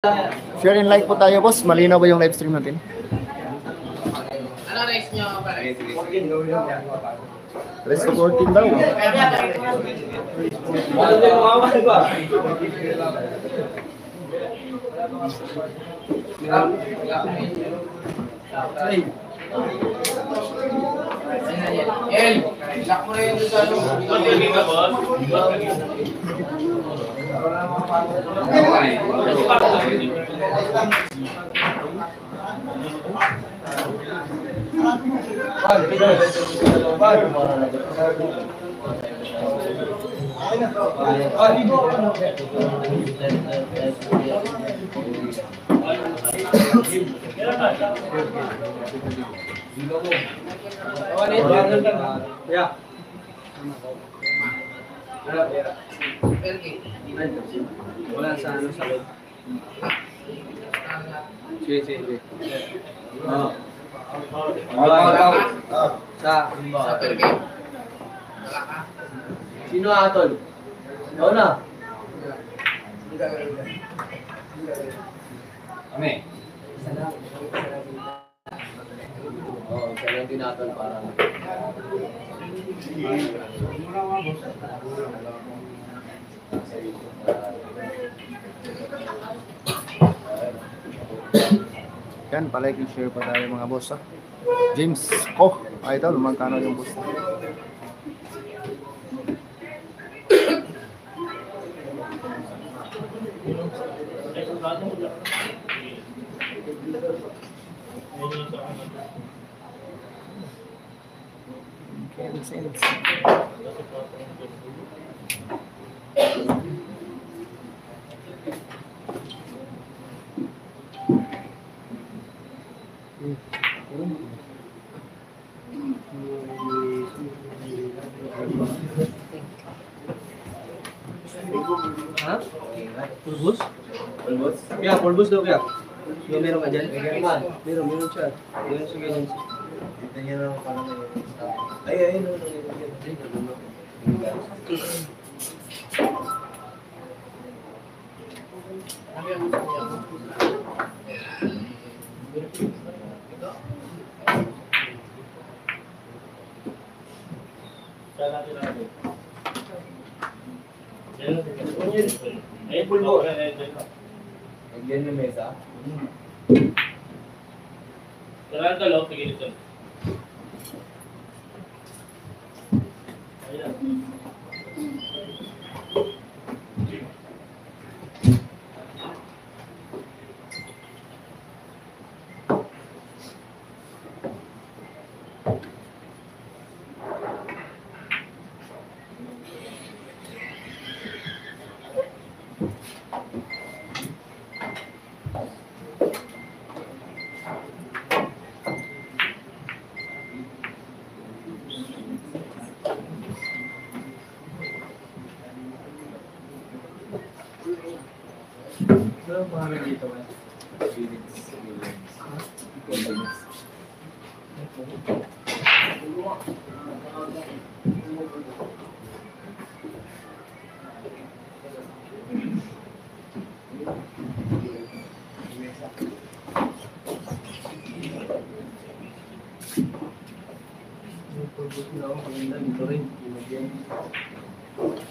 Share and like po tayo, boss. Malinaw ba yung live stream natin? Ano race nyo? Rest to 14 daw. El, lock mo rin yung sa ano. Wala sa ano sa loob. Sige. Oo. Sa sino atol? Ikaw na. Kami. Isa lang din atol para. Yan, palike and share pa tayo mga boss. James Koch, idol, magkano yung boss? Ha? Pulbos? Pulbos? Kaya, pulbos daw kaya. Yung meron ka dyan? Meron siya. Meron siya ganyan. Ay, no. Ay, pulbo. Again yung mesa. Kailangan ka lang, tigil ito. Ayan.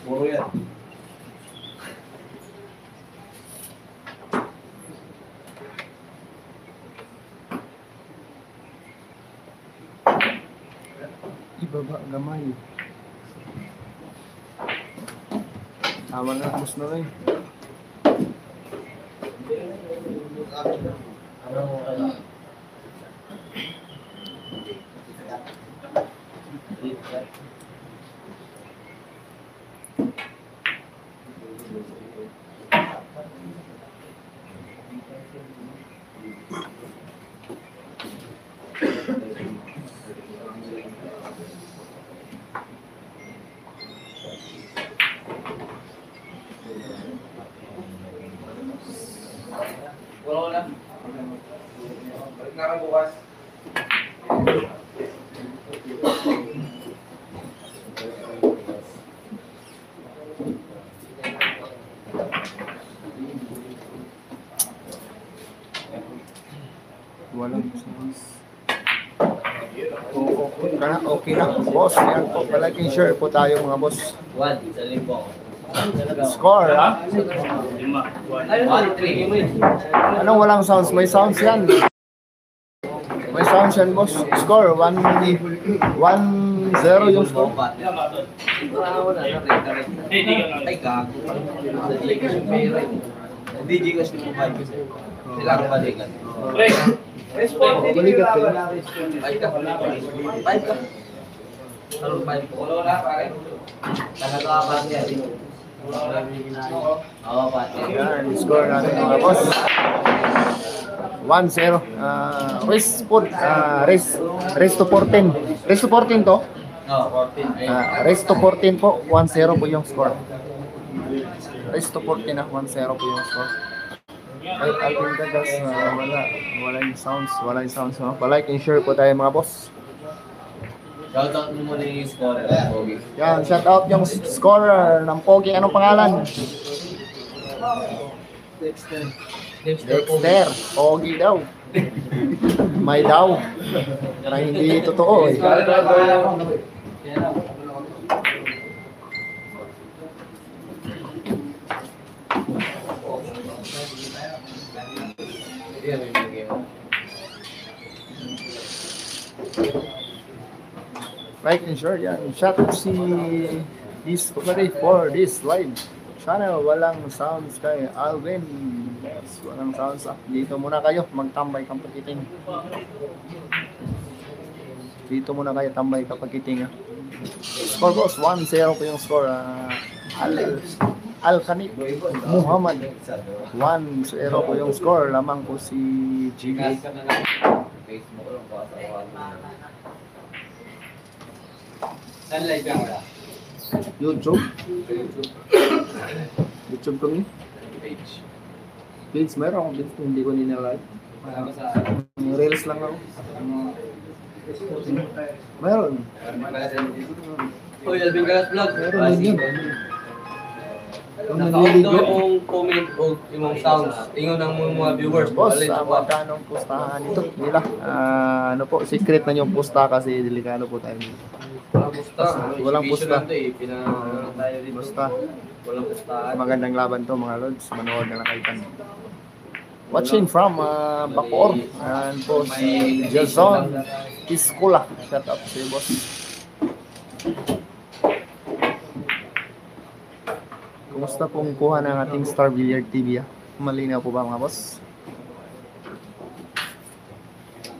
Puro yan. Ibaba, gamay. Tama na, boss na rin. Wala. Balik na kang bukas. walang sounds. Okay na, okay na. Boss, yan po. Palaking sure po tayo mga boss. 1, sa limbo. Score, ha? Ayun, 1-3. Anong walang sounds? May sounds yan. May sounds yan, boss. Score, 1-0 yung score. Ay, gago. Hindi, Gcash mo 5 kasi. Kailangan balikan. Balikat ka. 5 ka. 5 ka. Anong 5 ko? Talaga ka niya. Oo, pati. Yan, score natin mga boss. 1-0. Race to 14. Race to 14 to? Oo, 14. Race to 14 po. 1-0 po yung score. Race to 14 na. 1-0 po yung score. Ay, Alvin Gagas, wala yung sounds. Wala yung sounds. No? Palike and share po tayo mga boss. Shoutout mo muna yung scorer. Pogi. Yan, shout out yung scorer ng Pogi. Anong pangalan? Dexter. Pogi daw. May daw. Pero hindi totoo eh. Like and share yan. Shout out si this for this live channel. Walang sounds kay Alvin. Yes, walang sounds. Dito muna kayo. Magtambay kapag iting. Dito muna kayo tambay kapag iting. Score boss. 1-0 po yung score. Al-Khanif Muhammad. 1-0 po yung score. Lamang po si Jimmy. Saan live ka wala? YouTube. YouTube kami. Page. Page, meron akong page. Hindi ko nila-live. Marami sa... Reels lang ako. Meron. Hoy, Alvin Galas Vlog. Meron din yun. Naka-off daw yung comment o yung sounds. Tingnan ng mga viewers. Boss, Alin sa mga... magkano ang pustahan ito? Nila. Ano po, secret na yung pusta kasi delikado po tayo dito. Walang pusta. Walang pusta. Tayo dito. Basta, Walang pustahan. magandang laban to mga lods. Manood na lang kayo tan. Watching from Bacoor. And po si Jason Iskula. Shout out si boss. Kumusta pong kuha ng ating Star Billiard TV? Malinaw po ba mga boss?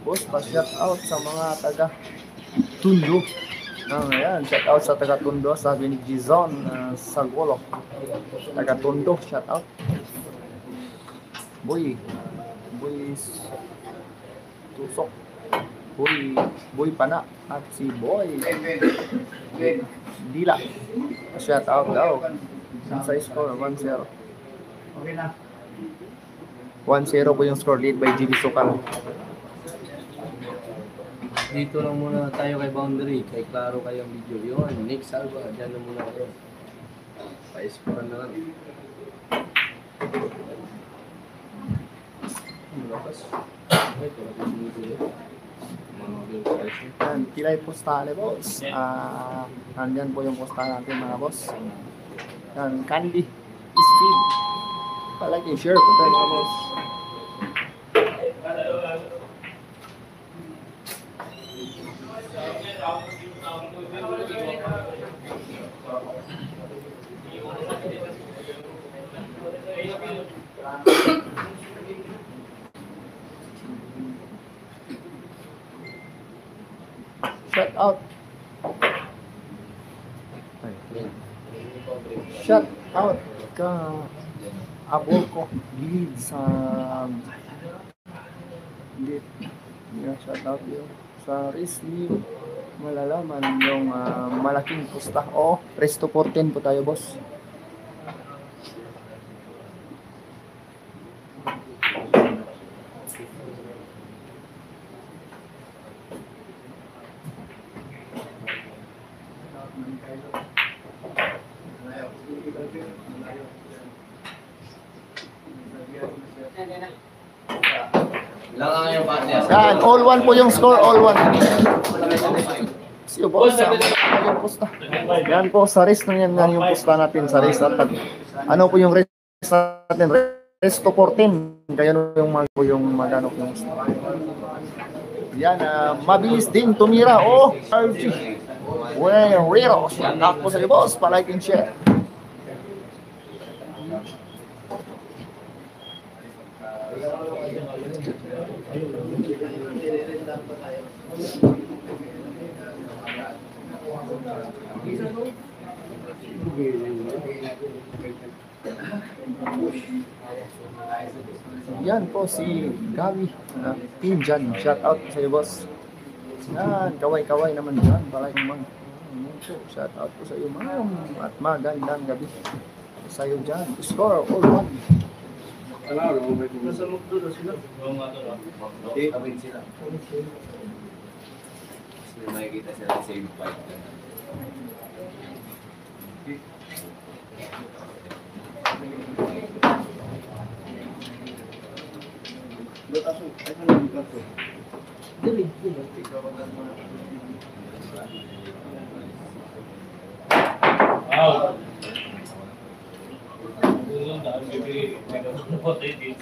Boss, pa-shout out sa mga taga Tundo. Ayan, shout out sa taga Tundo, sabi ni Gizon Sagolo. Taga Tundo, shout out. Boy Tusok. Boy Pana at si Boy Dila. Shout out daw. Sa score 1-0. 1-0 po yung score, lead by GB Sokal. Dito lang muna tayo kay Boundary. Kay klaro kayong video. Yun, next Alba. Diyan na muna kayo. Pa-score na lang. Yan, kilay postale boss. Nandyan po yung postale natin mga boss. Yan, Candy Speed. Palagi share po tayo mga boss. Shout out. Shout out ka Abolco lead sa lead. Yeah, shout out yun sa race new malalaman yung malaking pusta o Resto 14 po tayo boss. Lang ang yung bate. Yan, all one po yung score, all one. Siyo boss, yung posta. Yan po, sa race na yan yung posta natin sa race. At ano po yung race natin? Race to 14. Kaya yung magano yung yan, mabilis din tumira. Oh, RG. Well, Rero. Shout po sa iyo boss, pa-like and share. Yan po si Gabi Pinjan. Shout out sa iyo boss. Yan, kaway-kaway naman dyan. Para yung mga shout out po sa iyo ma'am. At magandang gabi sa iyo dyan. Score all one. Nasa mukdo na sila. Okay, abin sila. Makikita sila sa same fight. Dili.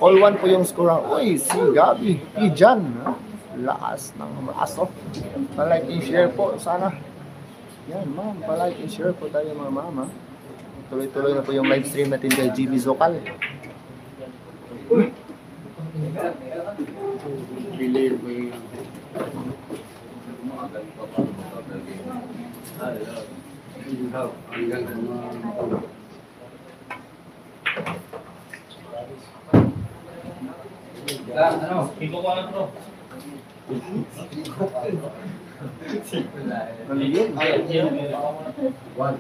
All one po yung score. Uy, si Gabi Pinjan. Lakas ng braso. Pa-like and share po sana. Yan ma'am, pa-like and share po tayo mga mama. Tuloy-tuloy na po yung live stream natin kay GB Zokal. Ano? Iko ko lang bro. Ano yun? One.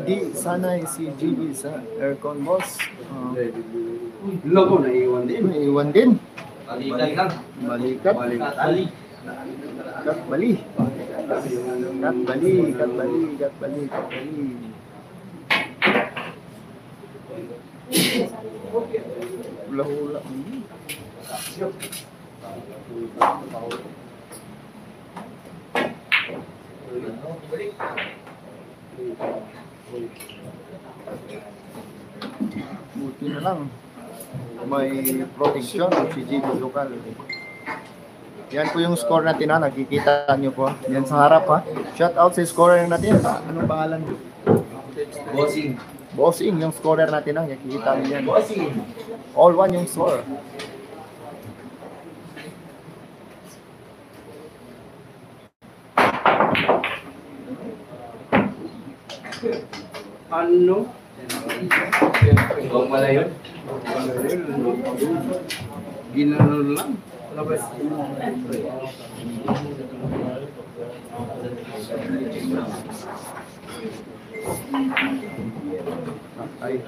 Di sanay si GB sa aircon boss. Logo na iwan din. May iwan din. Balikan lang. Balikat. Ali. Kat bali. Kat bali. Kat bali. Kat bali. Kat bali. Hula-hula. Buti na lang. May protection si GB Local. Yan po yung score natin ha. Nakikita nyo po. Yan sa harap ha. Shout out sa scorer natin. Anong pangalan? Bossing. Bossing yung scorer natin ha. Nakikita nyo yan. Bossing. All one yung score. Ano? Ikaw pala yun. Ginano lang. Labas. Ay.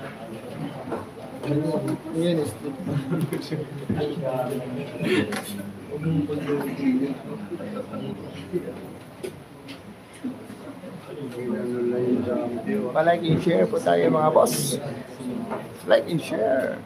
Yan is Ginano lang yung dami. Pa-like and share po tayo mga boss. Like and share.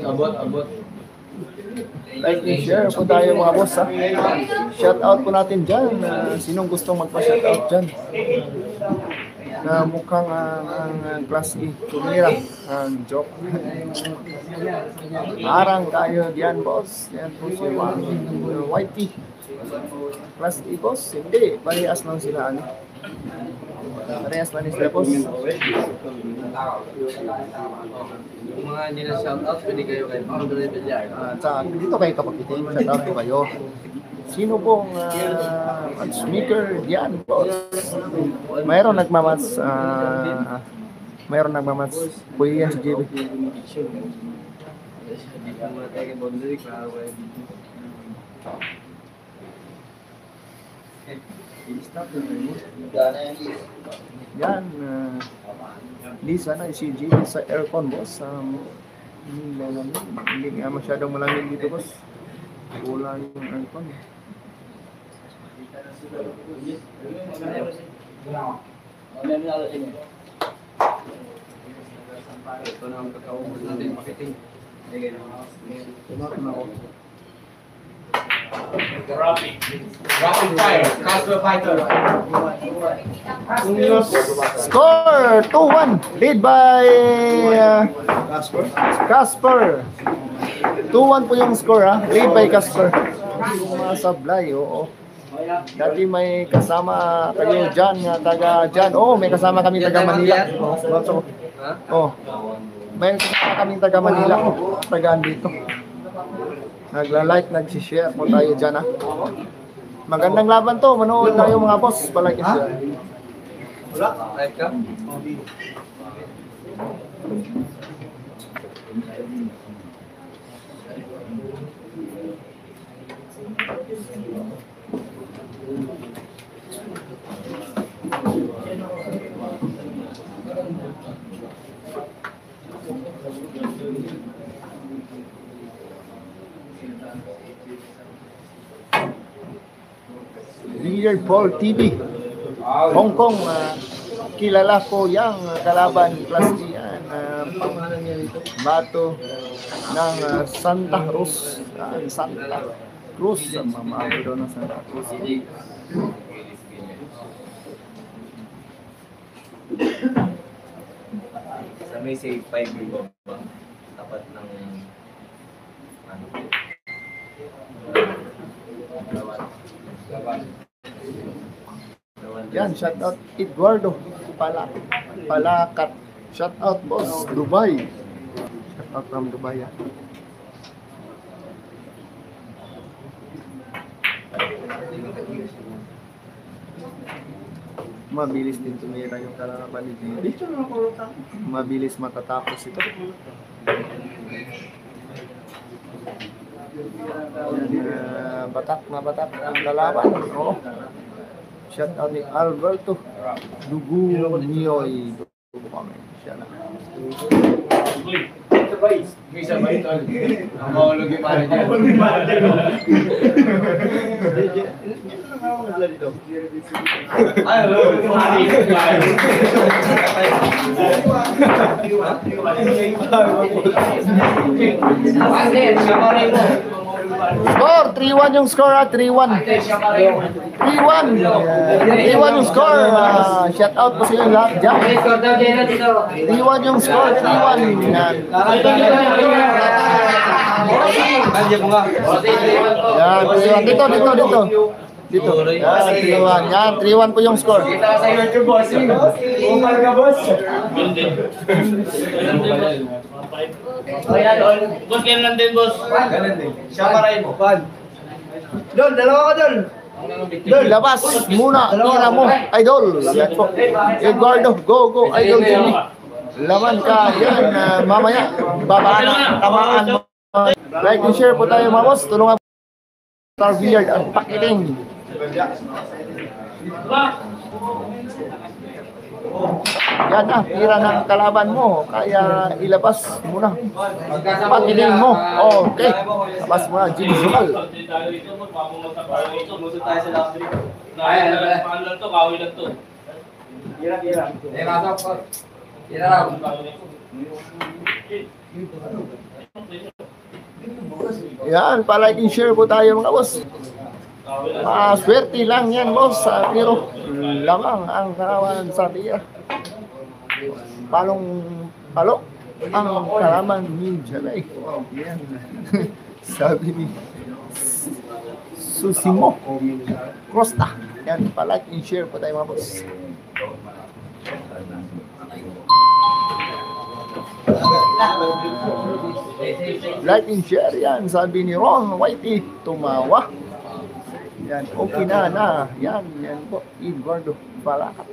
Abot. Like and share po tayo mga boss ha. Shout out po natin dyan. Sinong gustong magpa-shout out dyan? Na mukhang ang class E. Tumira. Ang joke. Arang tayo dyan boss. Yan po si Whitey. Class E boss? Hindi. Parehas lang sila ano. Parehas manis na boss. Yung mga hindi na shoutout, pwede kayo kay Andre Villar. Dito kayo kapakitin, shout out po kayo. Sino pong matchmaker diyan, boss? Mayroon nagmamatch, Kuya si JB. Yan, di sana si JB sa aircon, boss. Hindi nga masyadong malamig dito, boss. Wala yung aircon. Ito na ang kakaubos natin, makiting. Rapid fire. Casper fighter. Score 2-1, lead by Casper. 2-1 po yung score, ha. Lead by Casper. Masablay, oo. Dati may kasama kayo dyan, taga dyan. Oo, may kasama kami taga Manila. Oo. May kasama kami taga Manila. Tagaan dito. Nagla-like, nagsishare po tayo dyan, ha. Magandang laban to. Manood tayo mga boss. Palike and share. Wala? Live ka? Weird Ball TV. Hong Kong, kilala ko yung kalaban plus yan. Bato ng Santa Cruz. Santa Cruz. Mamahal doon ng Santa Cruz. Sa may say 5 million ba? Tapat ng ano? Yan, shout out Eduardo Palakat. Shout out boss, Dubai. Shout out from Dubai. Yan. Mabilis din tumira yung kalaban ni JB. Mabilis matatapos ito. Batak na batak ang kalaban. Oo. Shout out ni Alberto Dugu Nioy. Siya na. May sabay ito. Ang mahulog yung para dyan. Score 3-1 yung score, 3-1. 3-1 yung score. Shout out po sila lahat dyan. 3-1 yung score, 3-1. Yan. Yan, 3-1. Dito. Dito. Yan, 3-1. Yan, 3-1 po yung score. Kita sa YouTube, boss. Umal ka, boss. Boss, game lang din, boss. Ganun din. Siya maray mo. Dol, dalawa ka dol! Labas muna, tira mo, idol. Yan po. Eduardo, go, idol Jimmy. Laman ka yan, mamaya. Babaan, tamaan mo. Like and share po tayo mga boss. Tulungan po. Star Beard at pakiting. Yan na, tira ng kalaban mo. Kaya ilabas muna. Pakiling mo. Okay. Labas muna, Jimmy Zumal. Yan, palike and share po tayo mga boss. Swerte lang yan boss, pero lamang ang kalaban sa tiya. Palo ang kalaban ni Jalay. Yan. Sabi ni Susimo Costa. Yan, palike and share po tayo mga boss. Like and share yan, sabi ni Ron Whitey, tumawa. Yan, okay na. Yan po, Eduardo Balakat.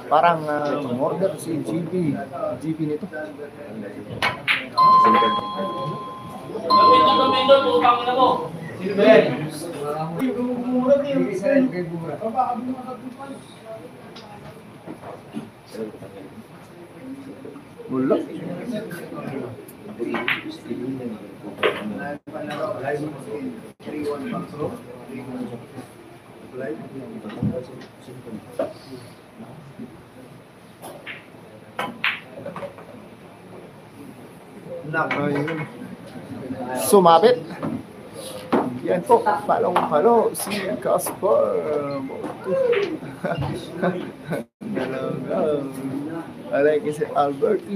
Parang order si GB nito. Kami doon, utang na mo. Sino ba yan? Wala. Ayun. Sumabit. Yan po, palong-palo si Casper. Alay si Albert.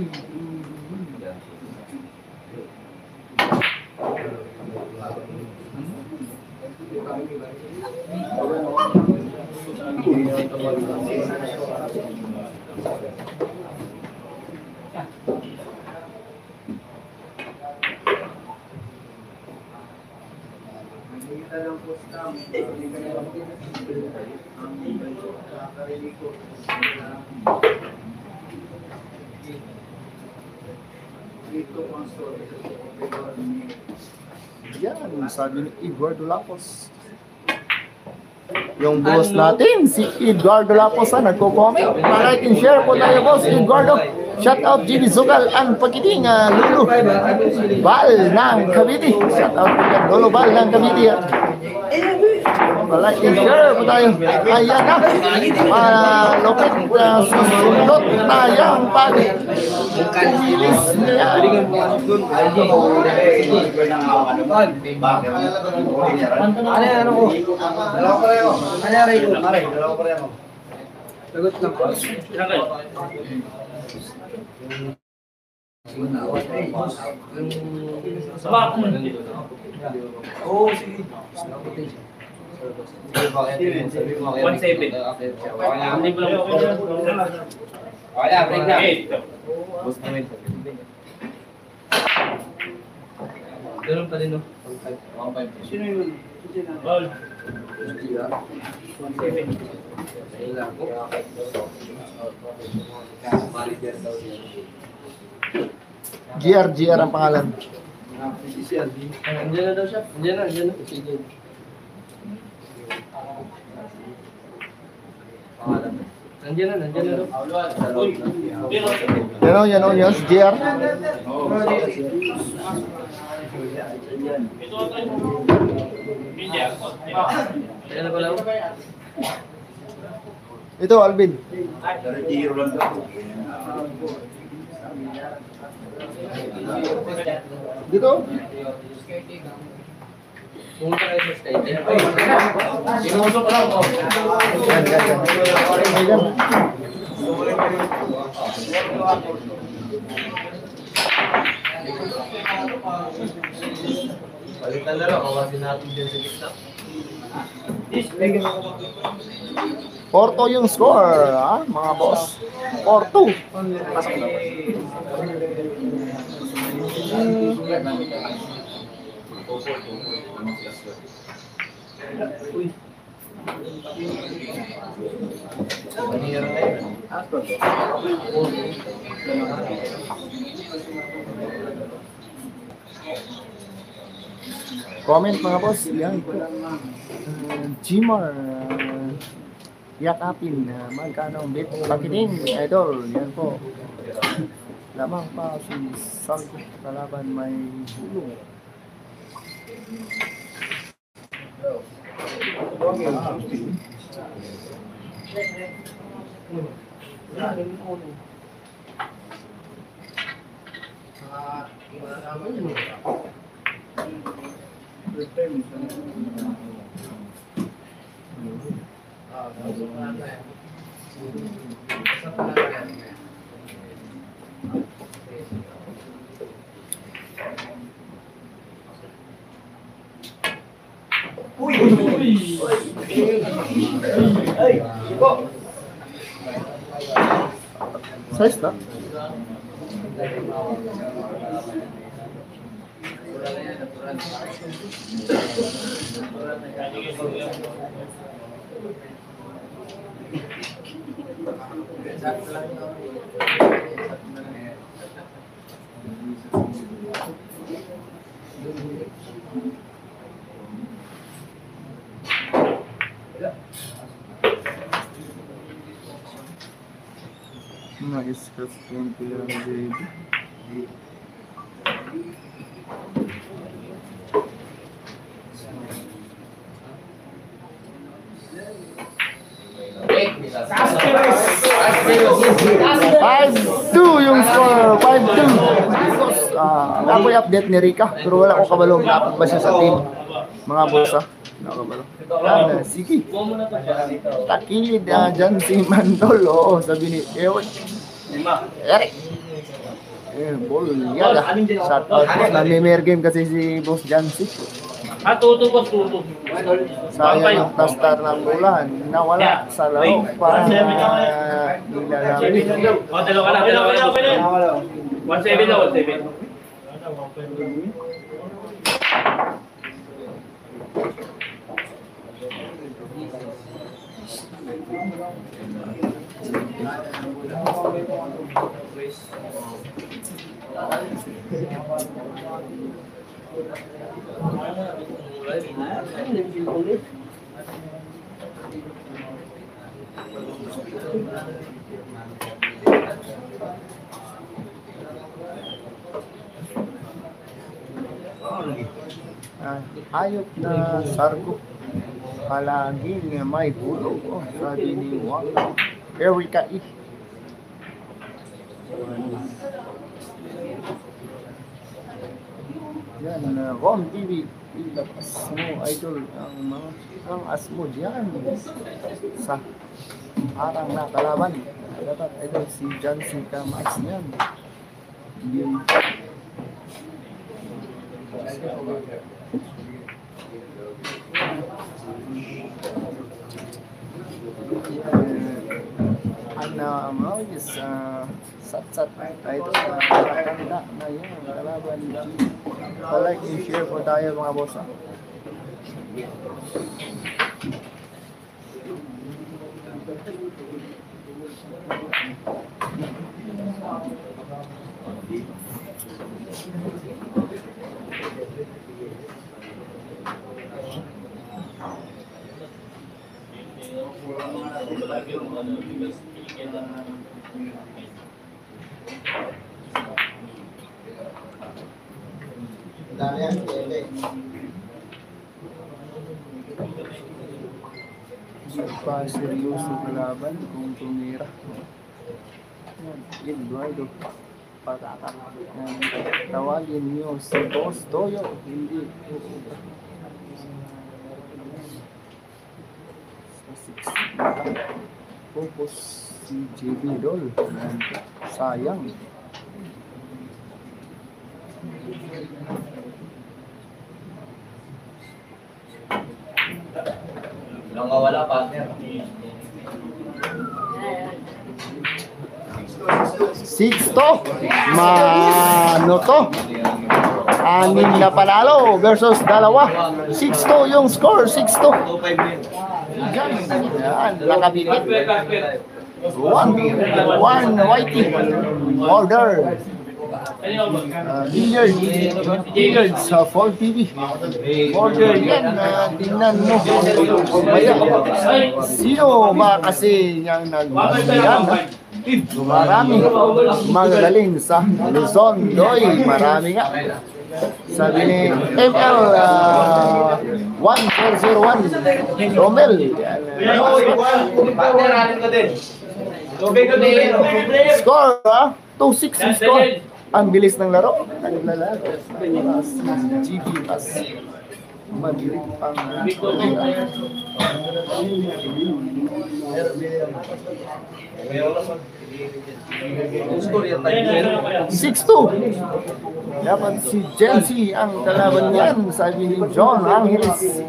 Yan, sabi ni Eduardo Lapos. Yung boss natin, si Eduardo Lapos, nagko-comment. Like and share po tayo, boss Eduardo. Shout out GB Zugal ang pagkiting Lulu Bal ng Cavite. Shout out po yan, Lolo Bal ng Cavite. Like and share po tayo. Ayan na, malupit na susunod na yung pag-ilis niya. Ano ko? Dalawa pa rin ako. Dalawa pa rin ako. Sagot lang po. Ilan kayo? Sabak mo. Oo, sige. 1.7. Hindi ko lang po. Wala, break na. 8. Ganun pa din, no? Sino yun? Ball. GR ang pangalan. Andiyan na daw siya. Andiyan na. Sige. Nandiyan na daw. Uy. Yan o, si GR. Ito ang tayo. Media. Ayan na pala. Ito, Alvin. Dito. Pumunta kayo sa state. Sinusok lang ako. Yan. Ayan. Balikan na lang. Kawasin natin dyan sa gitna. 4-2 yung score, mga boss. 4-2. Comment mga boss, yan po. Gmar, yakapin, magkano ang bit? Pakiting, idol, yan po. Lamang pa si Salvo, kalaban may hulong. Size na? Nice, that's 20 lang, baby. Five two yung score, 5-2. Ako'y update ni Rika, pero wala ko kabalong dapat ba siya sa team. Mga boss nakabalo. Sige. Takilid dyan si Mandol. Oo, sabi ni Ewan. Eric. Ball, yada. Shout out po. Nag-mayor game kasi si Boss Jancy. Tuto ko, tuto. Sayang yung tastar ng bulan. Nawala sa laro para nilalami. Dalawa ka lang. 1-7 na, 1-7. Hayop na sargo. Palaging may pulo. Oh, sabi ni Wang. Erika E. Yan, Ron TV. Ilabas mo, idol, ang asmo dyan sa harang na kalaban. Dapat, idol, si Jancy Kamas yan. Yun. Ano is sat-sat ito nakakanda na yun kalaban nila. Like and share po tayo mga boss. Hindi pa seryoso kalaban kung tumira. Eduardo Patatak. Tawagin niyo si Boss Toyo. Hindi. Focus si JB Dol. Sayang. Wala partner. 6-2. Mano to? 6 na panalo versus 2. 6-2 yung score. 6-2. Yan, nakabibit. 1 whitey. Order. Billiard sa Fall TV. Order yan. Tingnan mo. Sino ba kasi niyang nagbiyan? Marami. Magaling sa Luzon. Doy, marami nga. Sabi ni ML 1401 Romel. Score 2-6 yung score. Ang bilis ng laro. Naglalag. GP pas. Mabilis pang 6-2. Dapat si Chelsea ang kalaban niyan, sabi ni John Angeles.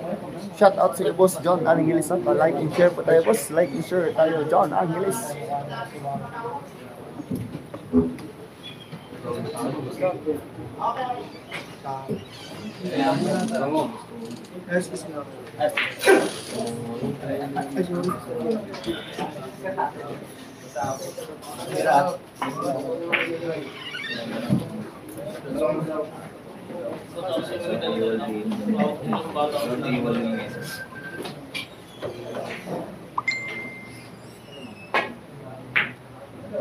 shout out si Boss John Angeles. Like and share po tayo, boss. Like and share tayo, John Angeles.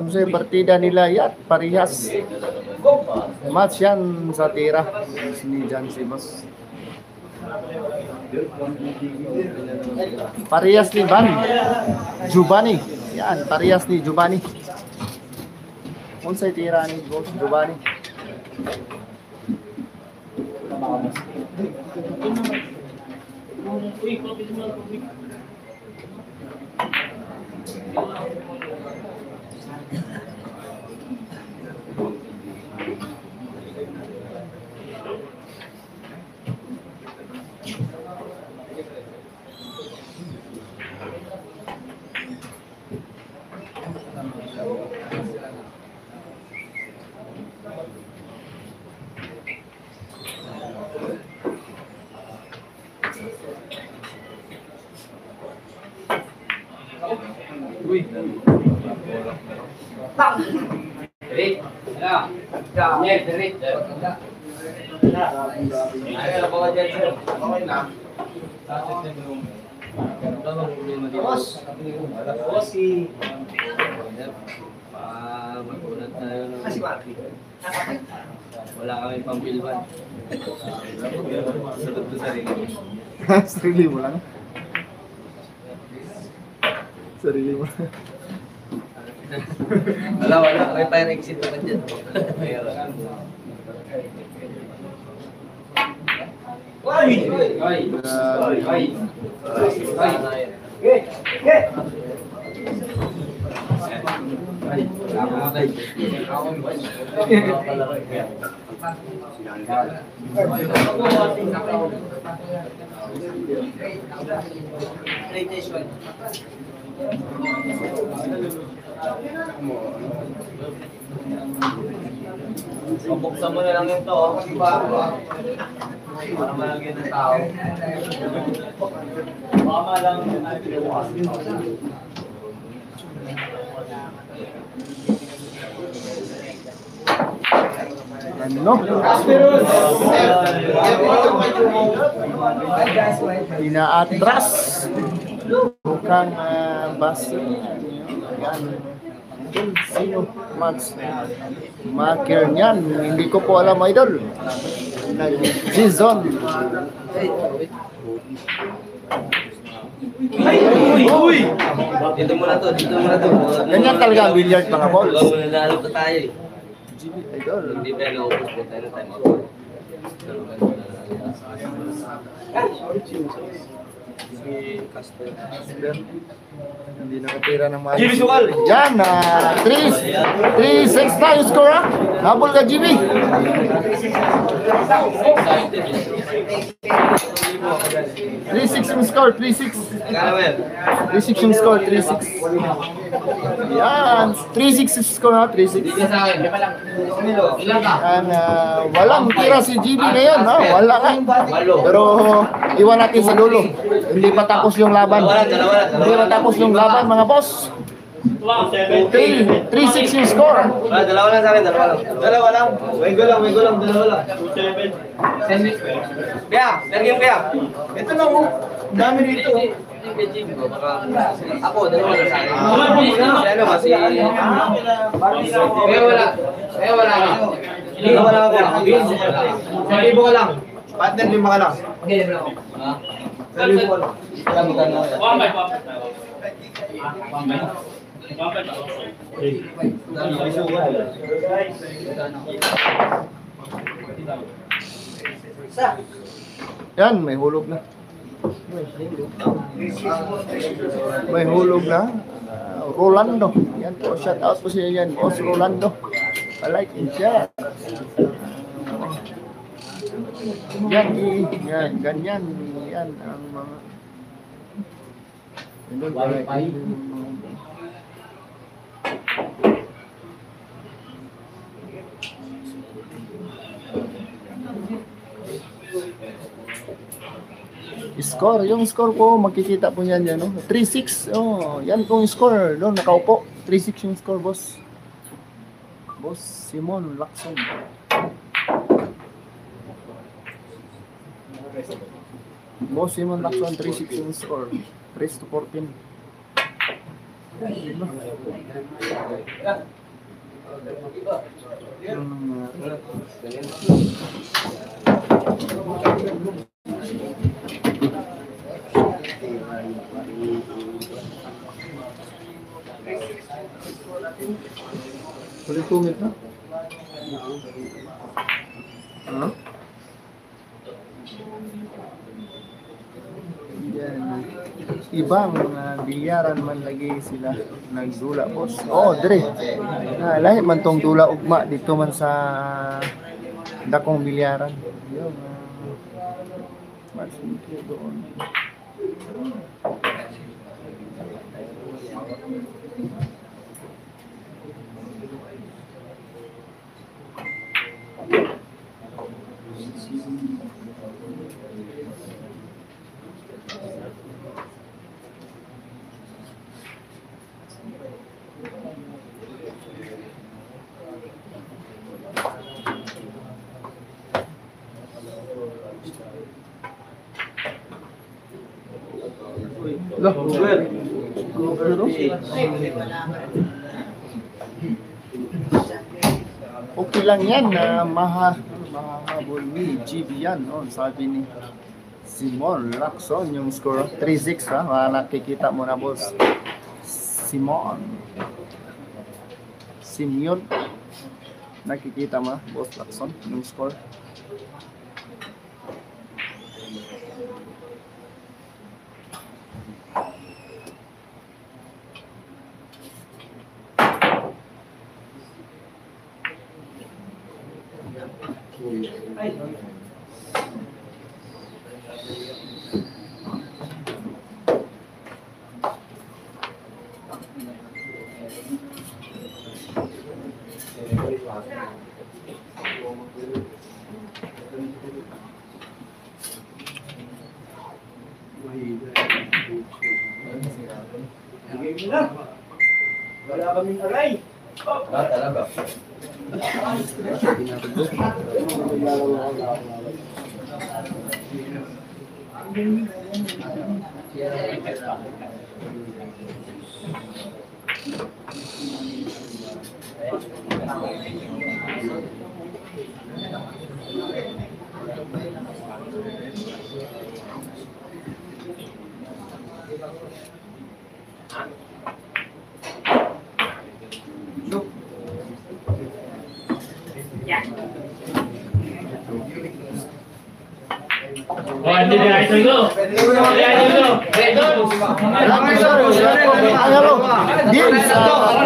Kung sa partida nila yan, parehas. Match yan sa tira ni Jan Sibos. Parehas ni Giovanni. Yan, parehas ni Giovanni. Kung sa tira ni Giovanni. Diri. Ya. Ya, diri. Ay, ako ba dyan, sir? Okay na. Boss. Magulat tayo ng wala kami pambilban. Sagot ko sarili. Sarili mo lang. Sarili mo. Wala. May fire exit naman dyan. Buksan mo na lang yung to, kasi para malagyan ng tao. Baka malang yung Ano? Inaatras. Mukhang basta. Yan. Sino? Match. Marker niyan. Hindi ko po alam, idol. Season. Uy! Dito muna to. Ganyan talaga ang billiard, mga balls. Bago nanalo pa tayo eh. Idol. Hindi pa naubos po tayo ng time. Si Casper. Hindi nakatira ng mga. Jimmy Sukal! Yan, 3-6 na yung score, ha? Habol ka, Jimmy. 3-6 yung score, 3-6. Caramel. 3-6 yung score, 3-6. Yan, 3-6 yung score, ha? 3-6. Dito sa akin, lima lang. Ilan ka? Yan, walang tira si Jimmy ngayon, ha? Wala nga. Pero iwan natin sa dulo. Hindi pa tapos yung laban. Hindi pa tapos yung laban, mga boss. 3-6 yung score. Dalawa lang sa akin, dalawa lang. May gulang, dalawa lang. 2-7. Kaya, mergim kaya. Ito lang oh. Dami dito. Ako, dalawa lang sa akin. Ano ba si... Kaya wala. Dalawa lang ako. Sa libo ka lang. Partner, 5 ka lang. Sa libo lang. Yan, may hulog na. May hulog na. Rolando. Yan po, shout out po siya yan. Boss Rolando. I like and share. Yan, ganyan. Yan ang mga Idol, wala score, yung score po, makikita po yan yan, no? 3-6, oh, yan po yung score, doon, nakaupo. 3-6 yung score, boss. Boss Simon Lacson. Boss Simon Lacson, 3-6 yung score. 3-14. Boleh tumit na? Huh? Yan. Ibang bilyaran man lagi sila nagdula, boss. Oh, dire. Lahi man tong dula ugma dito man sa dakong bilyaran. Yung mas doon. Loh, Google. Okay lang yan na mahahabol ni GB yan, no? Sabi ni Simon Lacson yung score 3-6 ha. Nakikita mo na, boss. Simeon. Nakikita mo, boss Lacson, yung score. Wala kaming aray. Talaga. Oh, hindi na ito ito. Din sa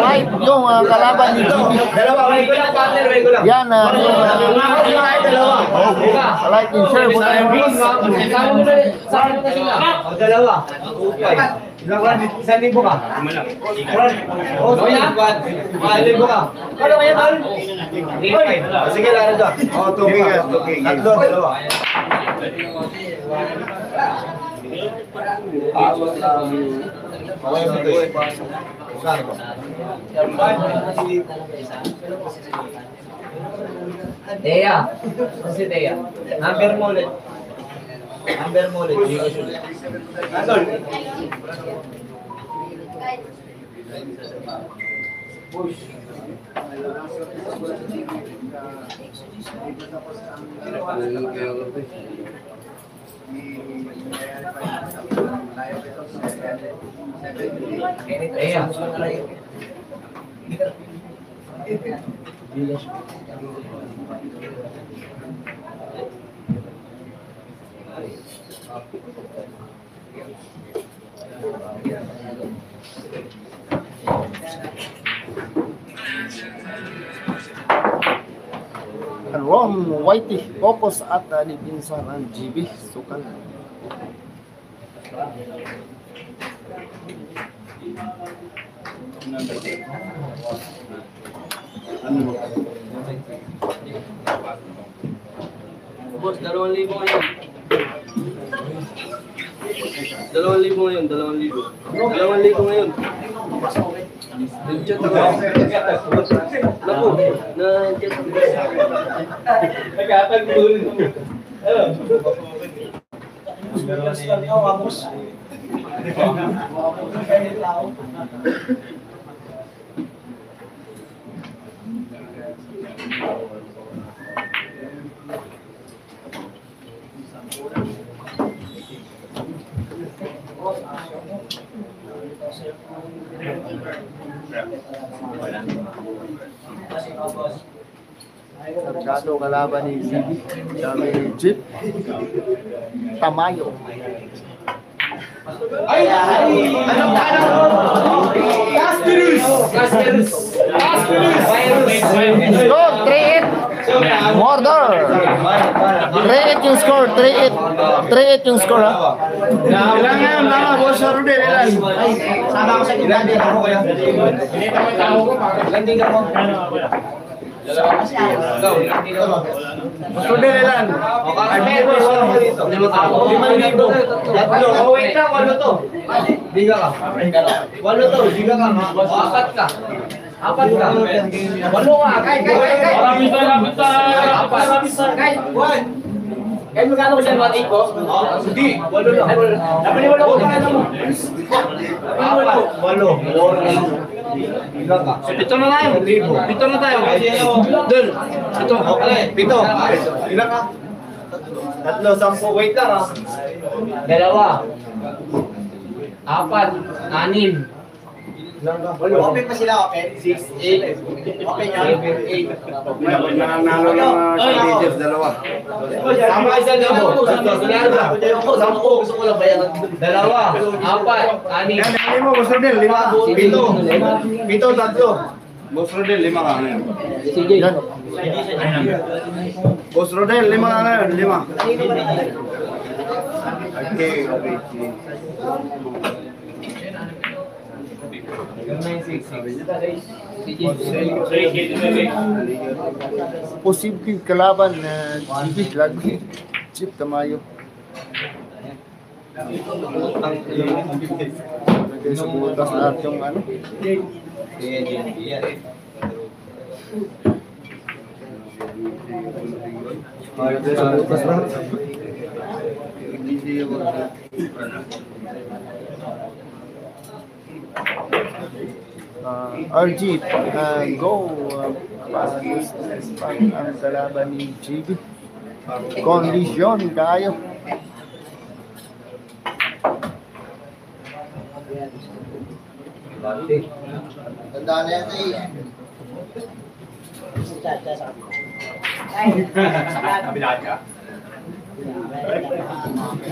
fight yung kalaban ni GB. Dalawa, wait ko lang, partner, wait ko lang. Yan like and share po tayo. Dalawa. Ilang 1,000 ka? O, sige. 1,000 ka. Kano kaya, Tal? Sige, lalo doon. O, tubig. Tatlo, dalawa. Teya. Si Teya. Number mo ulit. Andol. Teya. Ron Whitey, focus at ni pinsan ang GB Sukan. Boss, 2,000 ngayon. 2,000 ngayon, 2,000. 2,000 ngayon. Nag-chat ako. Naku, na-chat ako. Sargado kalaban ni Zibi. Sabi ni Jeep. Tamayo. Score 3-8. Mordor. 3-8 yung score. 3-8. 3-8 yung score, ha? Ilan ngayon, mga boss Rodel, ilan? Sama ko sa gitna din ako kaya. Landing ako. Boss Rodel, ilan? Ay, boss, wala ko dito. 5,000. Tatlo. Oh, wait lang, 8 to. Biga ka. 8 to, biga ka. 4 ka. 4 ka. 8 ka. Kay. Marami sa Kay, 1. Kaya magkano ko siya 1.8 ko? Hindi, 8 lang. Dapat ni 8 ko pa mo. 8. Biga ka. Ito na tayo. Ito na tayo. Dun. Ito. Okay, 7. Ilan ka? 3, 10. Wait lang, ha? 2. 4. 6. Open pa sila, open? 6, 8. Open yan. 8. Nanalo ng leaders, dalawa. Sama ka isa dito. 10. Gusto ko lang bayan. 2, 4, 6. Yan, dali mo, Boss Rodel, 5. 7. 3. Boss Rodel, 5 ka ngayon. Yan. Boss Rodel, 5 ka ngayon, 5. Okay. Posibleng kalaban na Jeep lagi. Jeep Tamayo. Lagay sa butas lahat yung ano. Lagay sa butas lahat. RG, go. Pang ang kalaban ni GB. Kondisyon kayo. Tandaan na yan eh.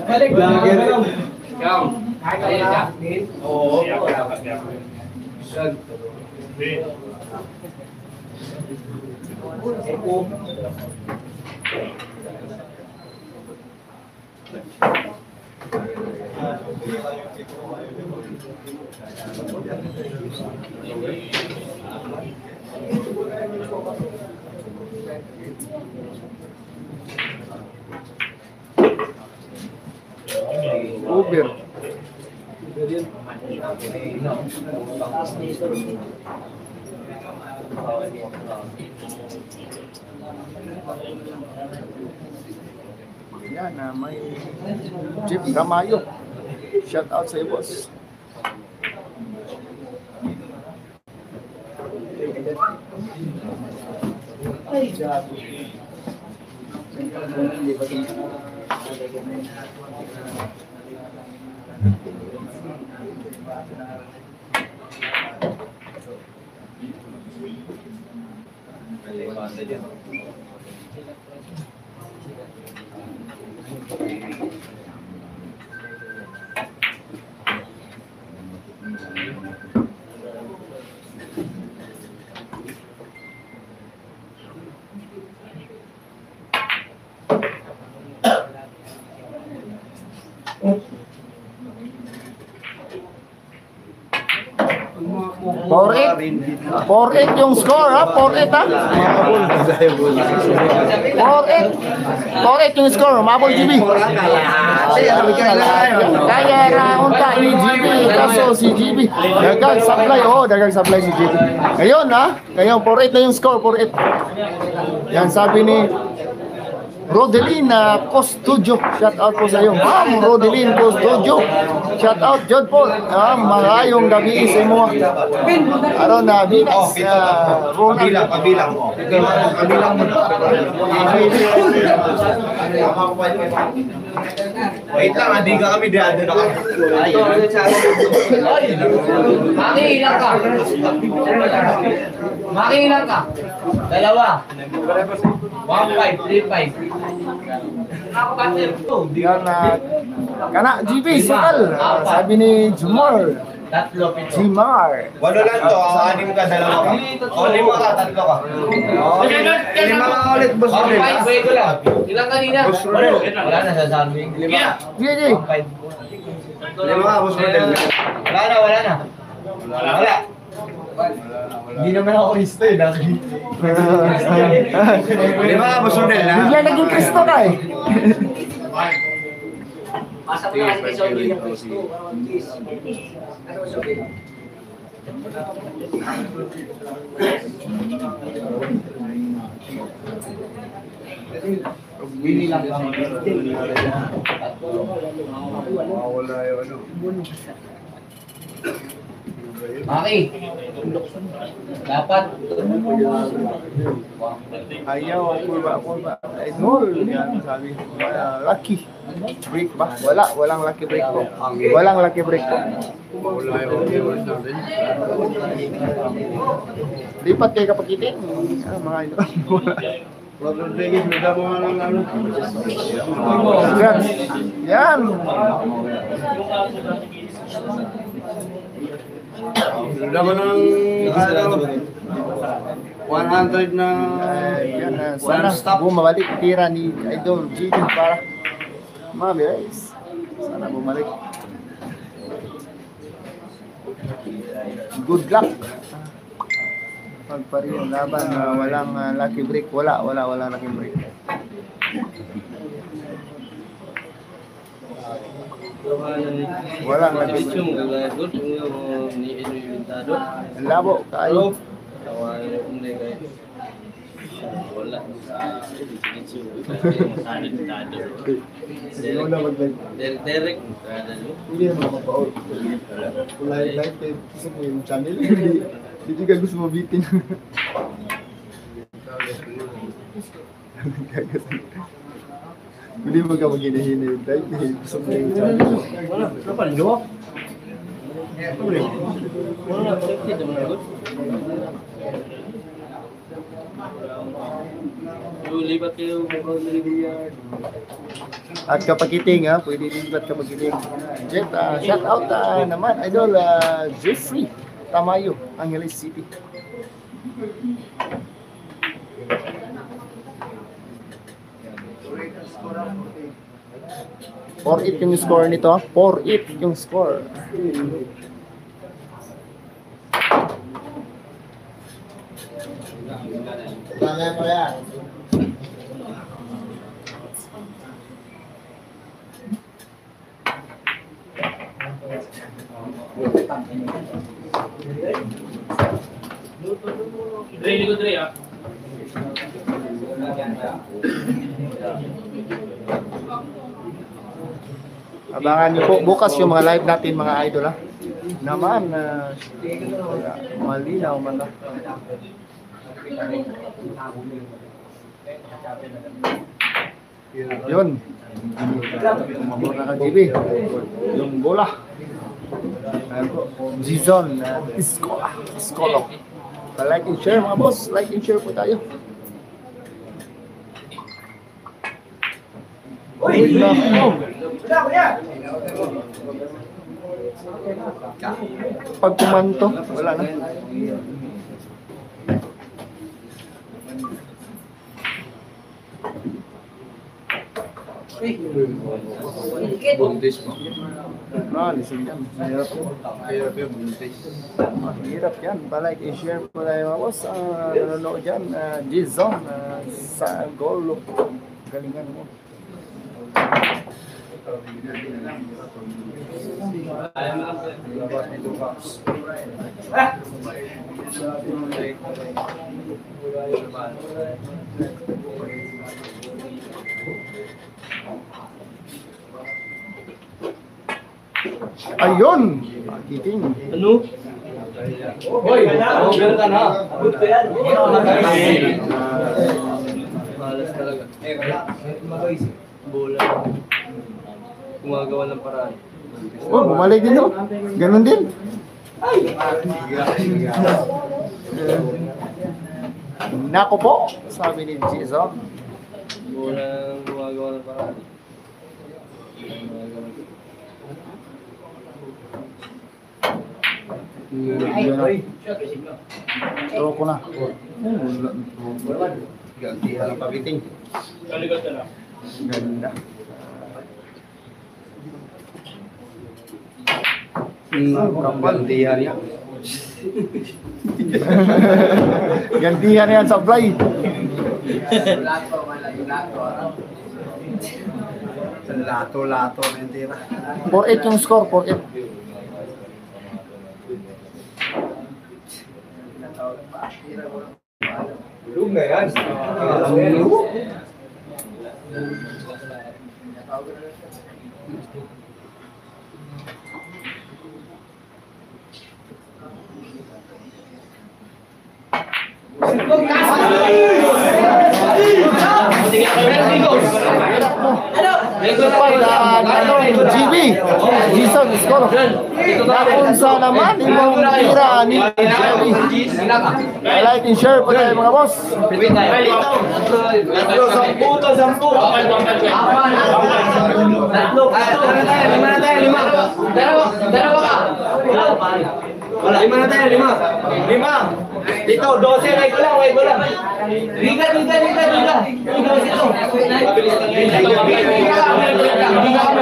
Balik. Ikaw. Kaya ka. Oo. Uber. Yan na may Jeep Tamayo. Shout out sa iyo, boss. 4-8 yung score ha. 4-8 ha. 4-8 yung score. Mabol GB. Kaya raunta ni GB. Kaso si GB. Dagang supply. Oh, dagang supply si GB. Ngayon ha. Ngayon 4-8 na yung score. 4-8. Yan sabi ni Rodelin Custodio, shout out po sa iyo. Ma'am Rodelin Custodio, shout out Jod po. Magayong gabi sa imo. Aron na binas. Pabilang mo. Pabilang mo. Wait lang, hindi ka kami dado na kami. Makiilang ka. Makiilang ka. Dalawa. 1-5, 3-5. Yan kana GB sukal. Sabi ni Jumar. Tatlo. Jimar. Walo lang to, anim ka, dalawa ka. O, 5 ka, 3 ka. O, 5 ka ulit, boss Rodel. 1-5, break ko lang. Ilang kanina? Wala na sasabi. 5. GG. 5 ka, boss Rodel. Wala na. Wala. Hindi naman ako Kristo eh. 5 ka, boss Rodel. Bigla naging Kristo ka eh. Pasok na kasi kay Saudi ng Kristo. Bili lang lang. Wala yung ano. Maki. Dapat. Ayaw, kurba. Idol. Yan sabi. Lucky. Break ba? Walang lucky break po. Walang lucky break po. Wala yung viewers natin. Lipat kayo kapag kitin. Mga idol. Robert Vegas, may damo nga lang ano. Congrats. Yan. Damo ng ano, 100 na Yan. Sana bumabalik tira ni Idol GD para mabilis. Sana bumalik. Good luck. Pagpari yung laban, walang lucky break. Wala lucky break. Walang lucky break. Ang labo, kayo. Sino na mag-live? Derek. Hindi naman mapa-out. Wala yung live tayo. Gusto mo yung channel. Hindi ka gusto mabitin. Hindi mo ka mag-hinahina yung live. Gusto mo yung channel. Lipat kayo At kapag kiting ha, pwede libat kapag kiting. Jet, shout out naman, Idol Jeffrey Tamayo, Angeles City. Or it yung score nito, 4-8 yung score. Tama mo yan. Dre, ko Dre ah. Abangan niyo po bukas yung mga live natin mga idol ha. Naman malinaw man na. Yun. Mabura ka GB. Yung bola. Zizon. Iskolo. Like and share mga boss. Like and share po tayo. Uy! Pag pumanto, wala na. Buntis mo. Lising yan. Mahirap po. Hirap yung buntis. Mahirap yan. Palike, i-share po tayo mga boss. Nanonood dyan. G-Zone. Sa goal. Galingan mo. Ayun! Kiking. Ano? Hoy! Ganun ka na. Malas talaga. Bola. Gumagawa ng paraan. Oh, bumalik din no? Ganun din. Nako po, sabi ni G-Zone. Bola ang gumagawa ng paraan. Throw ko na. Gantihan ang pabiting. Ganda. Gantihan niya. Gantihan yan sa fly. Lato-lato na yung tira. 4-8 yung score, 4-8. Lug na yan. GB, G-Zone score. Nakunsa naman yung tira ni GB. Like and share po tayo mga boss. Sampu. Dalawa ka. Lima na tayo, lima. Dito, 12 na ito lang, wait ko lang. Liga.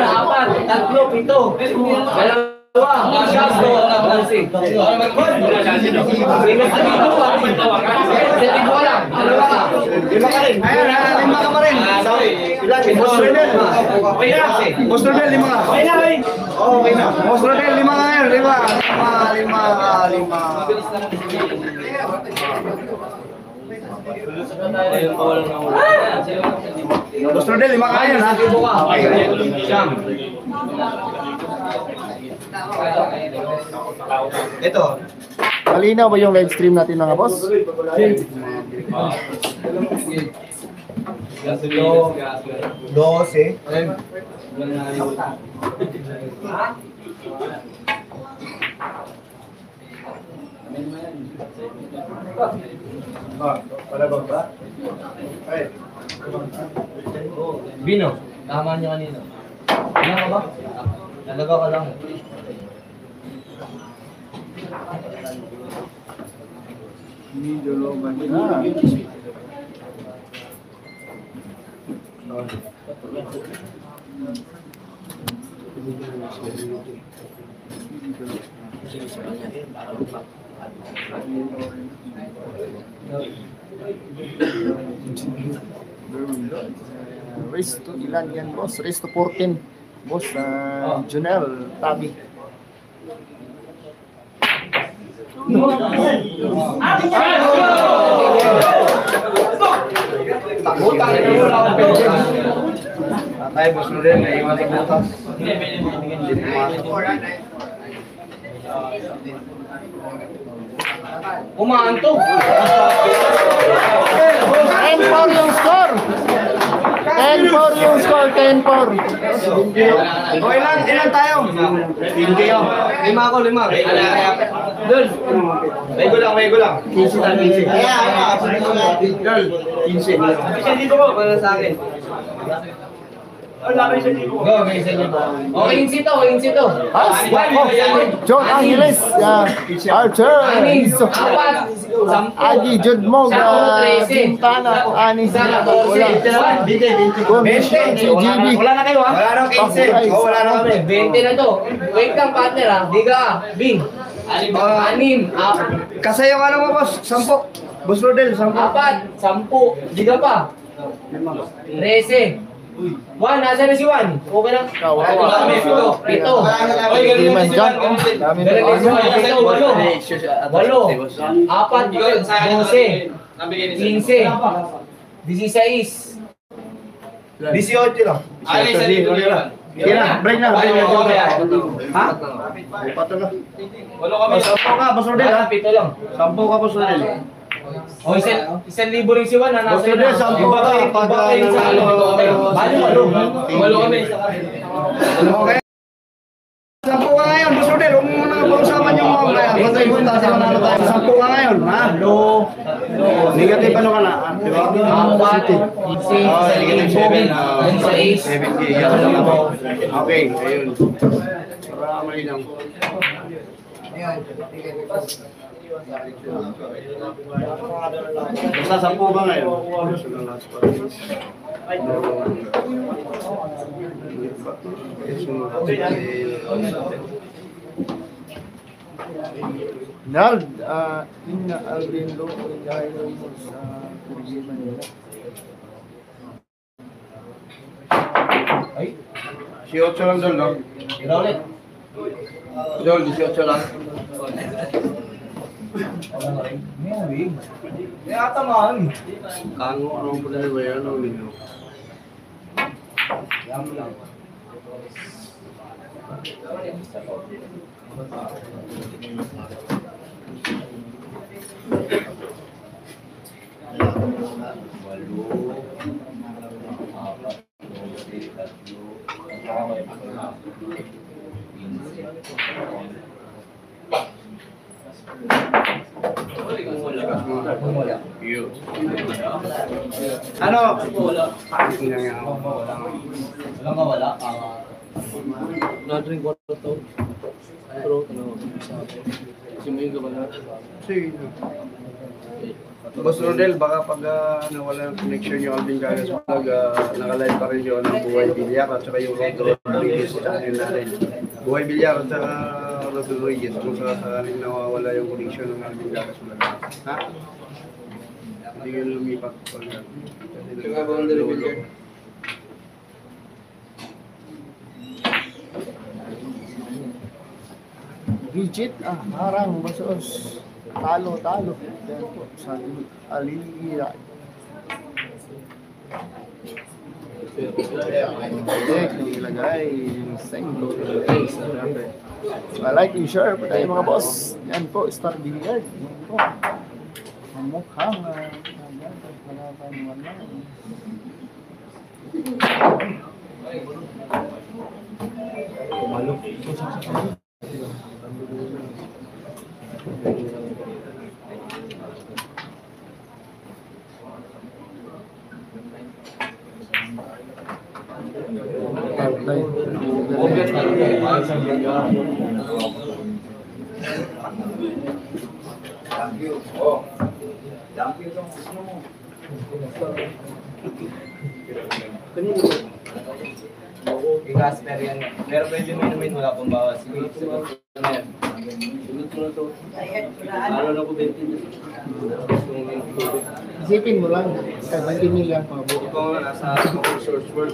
Apat, tatlo, pito. Dalawa, Shasto, Nancy. Dalawa ka. Lima ka rin. Ayan, lima ka pa rin. Ilan? Boss Rodel, lima ka. Okay na. Boss Rodel, lima ka ngayon. Lima. Ayun pa walang nahuli. Boss Rodel, lima ka ngayon, ha? Okay. Siyam. Ito. Malinaw ba yung live stream natin mga boss? 12. Bino, tama niya kanina. Ano ka ba? Nalaga ka lang. Medyo loban na. Race to ilan yan boss? Race to 14. Boss, Junel, Tabi. Tatay, Boss Rodel, may iwan sa butas. Umaanto. 10-4 yung score! 10-4 yung score, 10-4. O, ilan tayo? Hindi ako. Lima ako, lima. Doon. May gulang. 15 tayo, 15. Kaya, 15. Kasi dito ko. Para sa akin. Go, may isa niyo po. Okay, insito. As, John Angeles, Archer, Iso, Agi, Judmog, Quintana, Anis, wala. CGB. Wala na kayo ha? Wala nang 15. Wala na kami. 20 na to. Wait lang, partner ha. Diga, Bing. Anim. Kasi yung ano mo boss, 10. Boss Rodel, 10. 4. 10. Diga pa. 13. Juan, nasa na si Juan? Okay na? Pito. Iman dyan. Dami na. Walo. 4. 12. 15. 16. 18 lang. Sige na, break na. Ha? Pato na. Sampo ka, Boss Rodel ha? 7 lang. 10 ka, Boss Rodel. O, 1,000 rin si Juan. Boss Rodel, 10 ka. Pag Walo kami. Okay. 10 ka ngayon, Boss Rodel. Huwag mo na pausapan yung mga kaya. Basta yung punta, sila na tayo. 10 ka ngayon, ha? Negative ano ka na? Di ba? 4. Negative 7. 6. 7K. Okay, ayun. Para malinaw. Basta 10 ba ngayon? Nald, Inga Albindo, Ingayo mo sa Kurgi, Manila. Si 8 lang doon, no? Ulit. Doon, 18 lang. May atamaan. Kango, anong pala ba yan? Anong lino? Ano? Tingnan nga ako. Walang kawala. Na-drink ko na to. Pero, simuhin ka ba na? Sige. Boss Rodel, baka pag nawala yung connection yung Alvin Gagas vlog, nakalive pa rin yung Buhay Bilyar at saka yung Rodriguez channel natin. Buhay Bilyar at saka Rodriguez kung sakaling nawawala yung connection ng Alvin Gagas vlog. Ha? Hindi ka lumipat. Yung nga ba ang Bilyar? Rigid, harang, basos. Talo. Yan po, sa Alira. Check, yung ilagay, yung senglo. Like and share po tayo mga boss. Yan po, Star Billiard. Yan po. Ang mukhang halapan wala. Gasper yan. Pero pwede mo inumin, wala pang bawas. Sige, Lalo na ko 20. Isipin mo lang, 70 million pa po. Ito nga nasa source world.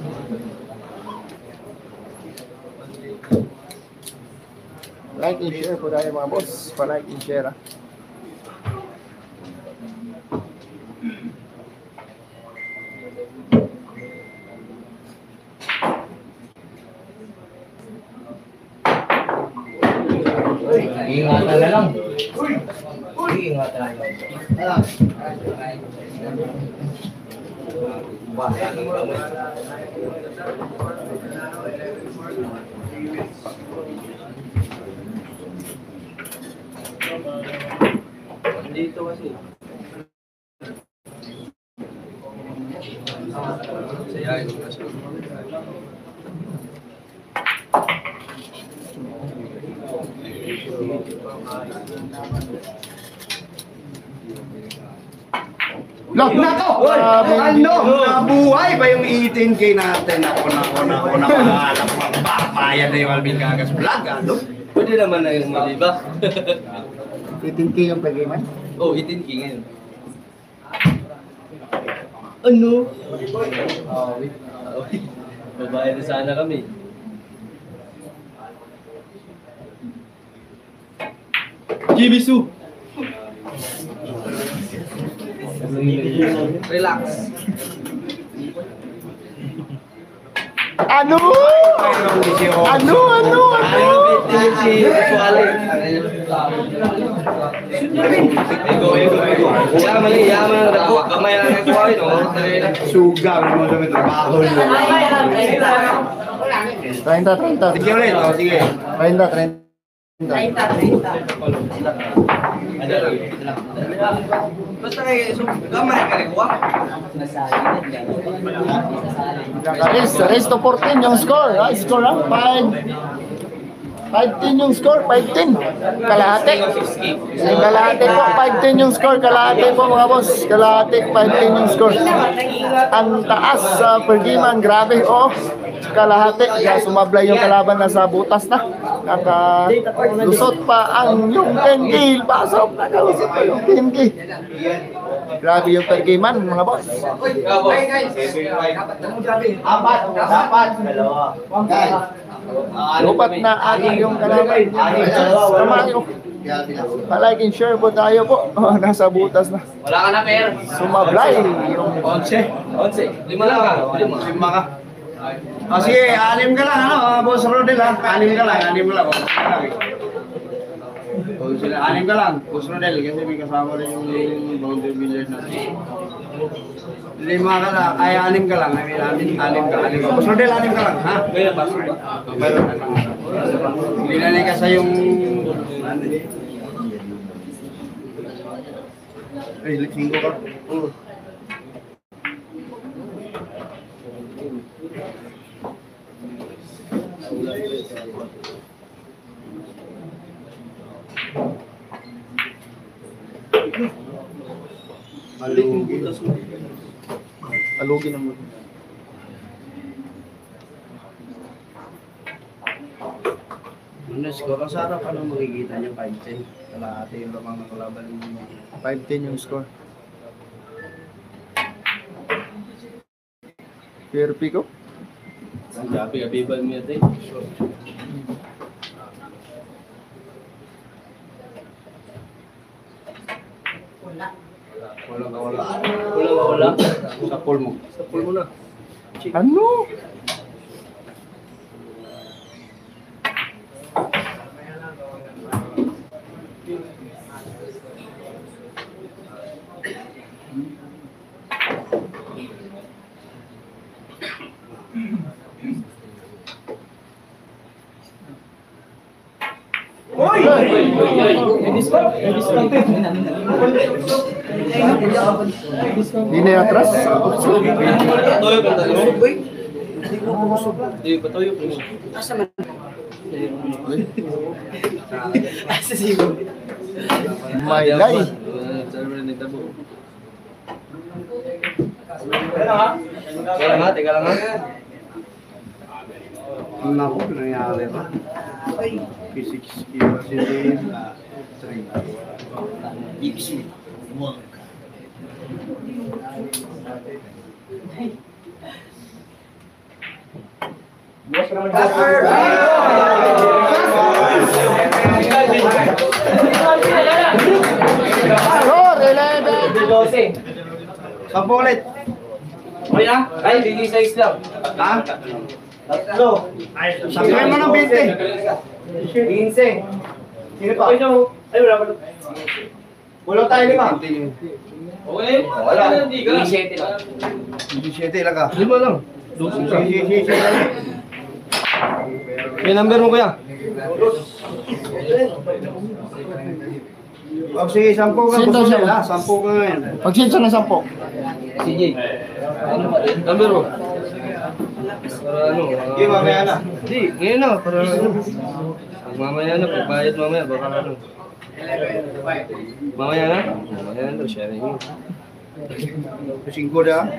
Like and share po tayo mga boss. Pa-like and share. ingatan na lang. Ingatan na lang. Dito kasi. Saya yung Lock! Nako! Grabe. Ano? Nabuhay ba yung 18K natin? Ako, nakaalam mo. Bayan na yung Alvin Gagas vlog, ano? Pwede naman na yung mali ba? 18K yung pag-game. Oh, 18K ngayon. Ano? Babae na sana kami. Kibisu! Relax. Ano? Ano? Suga, mo sa may trabaho. 30. Sige ulit, sige. 30. Basta kayo, so, gamay ka rin, kuha. Race to 14 yung score. Score lang. 5-10 yung score. 5-10. Kalahati. Kalahati po. 5-10 yung score. Kalahati po mga boss. Kalahati. 5-10 yung score. Ang taas sa Perdiman. Grabe. Oh. Kalahati. Kaya sumablay yung kalaban na sa butas na. Nakalusot pa ang yung 10K. Pasok. Nakalusot pa yung 10K. Grabe yung Perdiman mga boss. Dapat. Dalawa. Lupat na ating yung kalaban. Kamayo. Palike and share po tayo po. Nasa butas na. Wala ka na, Per. Sumablay yung 11. Lima lang ka. Lima ka. Oh, sige, 6 ka lang, ano, Boss Rodel, ha? 6 ka lang, 6 lang. Oh, sila, 6 ka lang, Boss Rodel, kasi may kasama rin yung boundary billiard natin. 5 ka lang, ay 6 ka lang, I mean, 6 ka. Boss Rodel, 6 ka lang, ha? Kaya, pasok ba? Meron na lang. Linanay ka sa yung... Ay, 5 ka. alugi na muna. Ano, siguro sa harap, ano makikita niyo 5-10? Kalahati yung lamang ng kalaban ninyo. 5-10 yung score. Fair pick ko. Sabi ka, bibal mo yun, Wala. Sa pool mo. Sa pool mo na. Ano? Hindi na yung atras? Patuyo ka tayo. Hindi, patuyo ko. My life. Teka lang ha. Naku, nangyari ba? Physics, university, 3. Score 11. 10 ulit. Okay na? Ay, bigay sa islam. Ha? Sabihin mo ng 20. 15. Sino pa? Ay, wala pa. Wala tayo 5. Okay. Wala. 17 lang. 17 lang ka. 5 lang. May number mo kuya? Oh, sige, 10 ka. Sino Gusto siya? nila, 10 ka ngayon. Pagsinsa ng 10. CJ. Number mo. Para ano? Sige, mamaya na. Hindi, ngayon na. Para ano? Mamaya na, pagbayad mamaya, baka ano. Mamaya na? Mamaya na, sharing yun. Pusing ko na.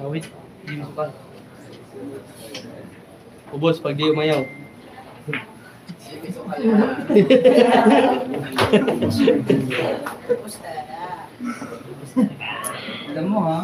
Wait, ubos pag di umayaw. Alam mo ha?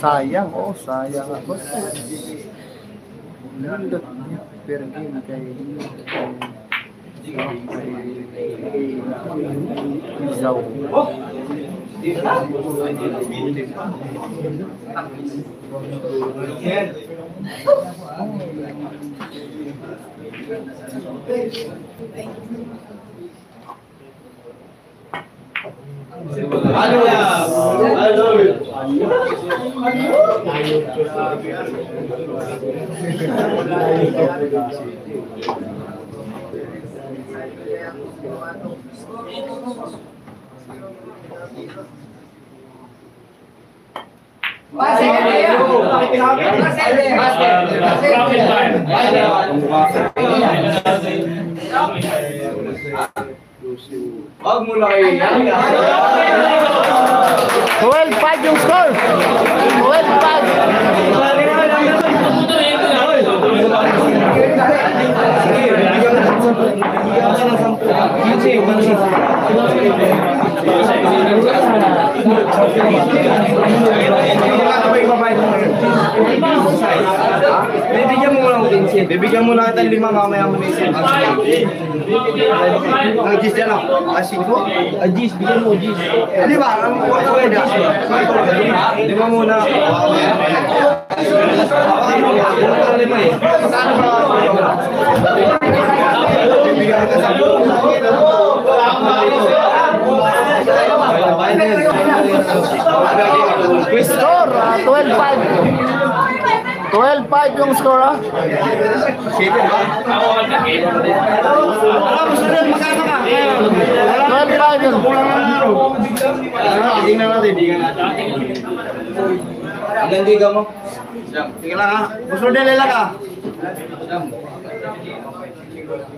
Sayang, oh, sayang ako. Nandot niya, pero game kay Izaw. Wag mo na kayo. 12-5 yung score. 12-5. Bibigyan mo lang din siya. Bibigyan mo lang kita 5 mamaya mo na isip. Ang gis dyan ako. Asik ko? Gis, bigyan mo gis. Di ba? Ang kuha ko yan. 5 muna. Bibigyan kita sa Score, 12-5. 12-5 yung score, ah. 12-5 yun. tingnan natin. Ilan diga mo? Sige lang ha. Gusto din nila ka.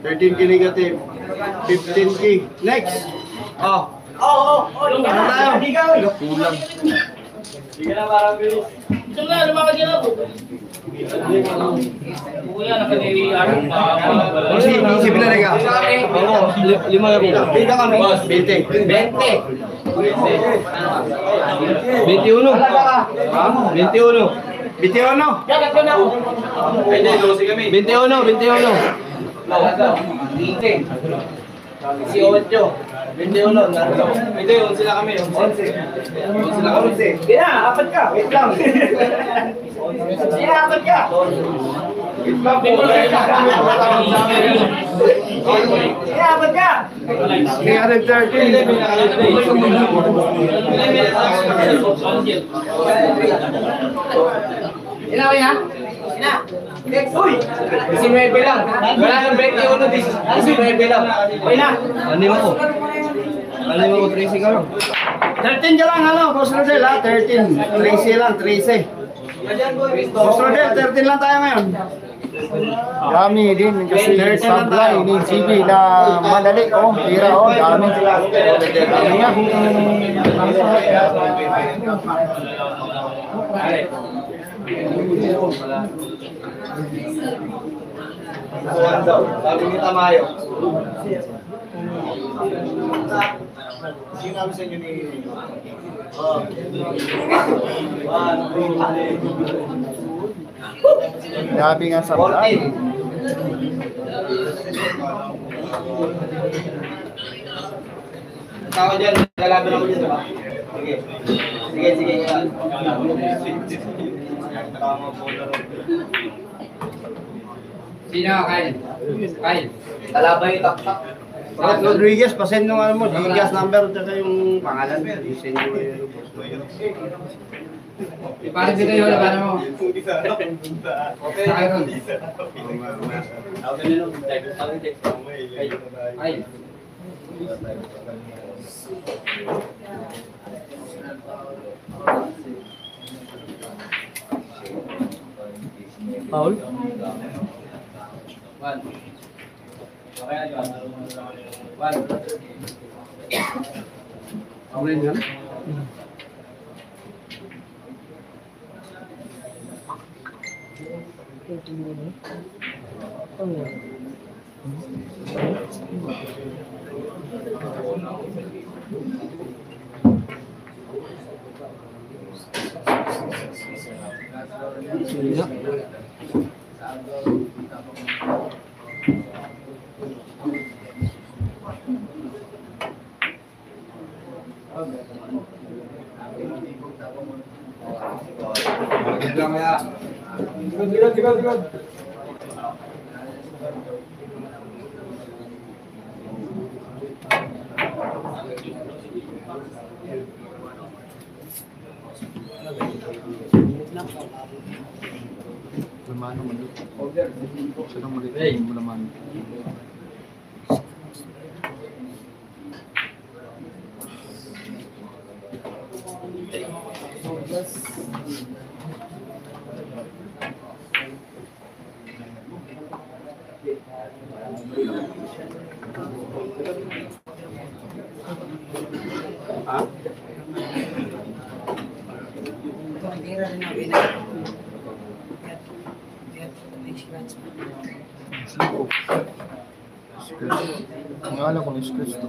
13K negative. 15K. Next. Oh. Ano tayo? Kulang. Sige na parang bilis. Ito nga, lumakad yan ako. Kuya, nakadiri-ano pa. Isip na rin ka. Oo, 5 ako. Bida kami. 20. 21. 21. Jagat ko na ako. 21. 21 Hindi, 11 sila kami. 11 sila kami. Hindi na, apat ka. Wait lang. Hindi na, apat ka. Hindi na, apat ka. 330. Ina, ha? Ina. Next. Uy! 19 lang. Wala nang 21 dis. 19 lang. Uy na. Ano mo? 13 ka lang. 13 ka lang, Boss Rodel, ha? 13. 13 lang, 13. Boss Rodel, 13 lang tayo ngayon. Dami din kasi supply ni GB na madali, oh, tira, oh, dami. Dami nga. Sabi ni Tamayo. Sinabi sa inyo ni... Grabe nga sa vlog. 14. Tao dyan, nagalaban ako dyan, diba? Sige. Sige. Sino, Kyle? Kyle. Kalaban yung taktak. Rod Rodriguez, pasend nung ano mo, gas number at yung pangalan. I-send nyo yung... Parang dito yung labanan mo. Sakay ron. Ay. Paul? One. Ano yun? Sigod. Lamano mali. Siya lang mali. Hey, lamano. Ang alam ko ng scratch to.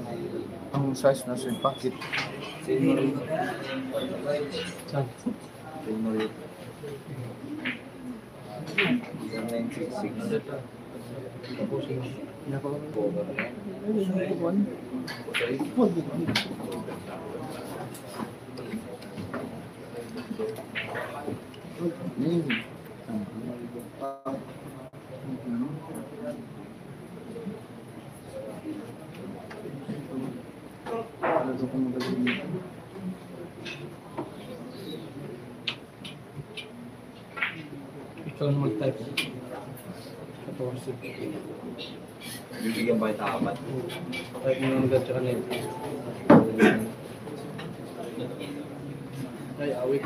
Ang size na sa packet. Saan? Ikaw na mag-type. 14. Bibigyan ba yung takapat? Type mo yung agad sa kanil. Ay, awit.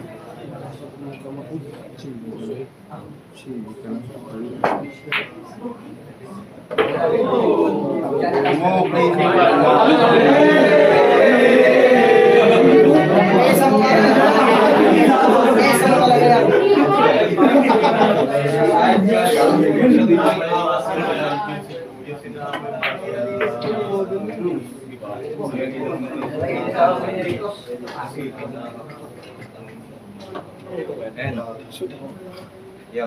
Yo.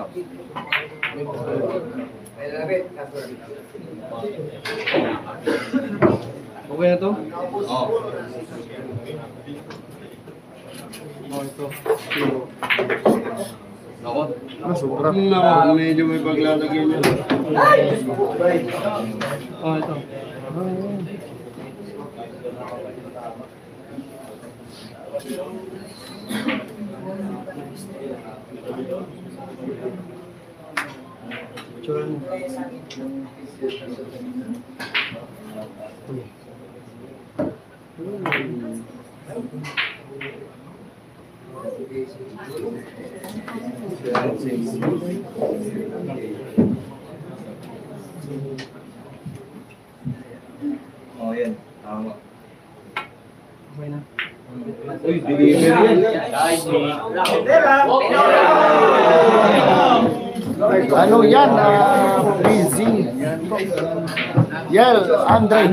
Okay na to? Oh. Ito. Ako. Sobra. Medyo may paglalagay niya. Ito. Tsura mo. Oh, yan. Tama. Okay na. Uy. Ano yan? Busy. Yel, Andre.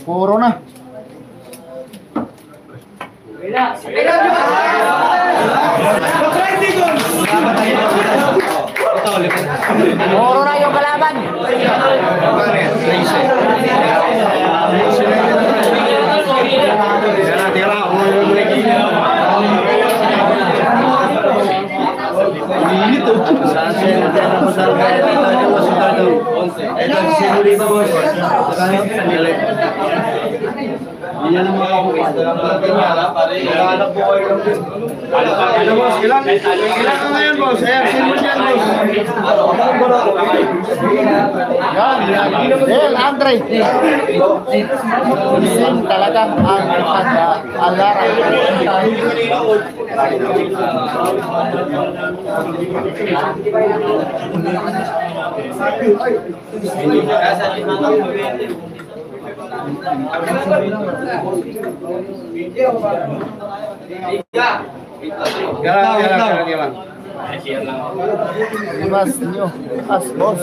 Puro na. Puro na yung kalaban. Yan, Andre. Gising talaga ang pag-alara. Mas nyo, as boss.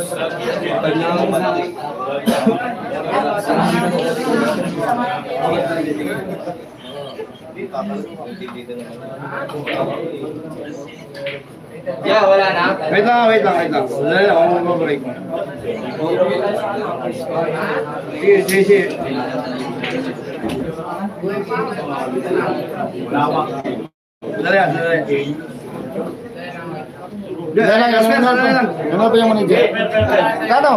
Yeah, wala na. Wait lang. Wala lang, ako mag-break. Sige. Dali yan. Ano pa yung manager? Kano?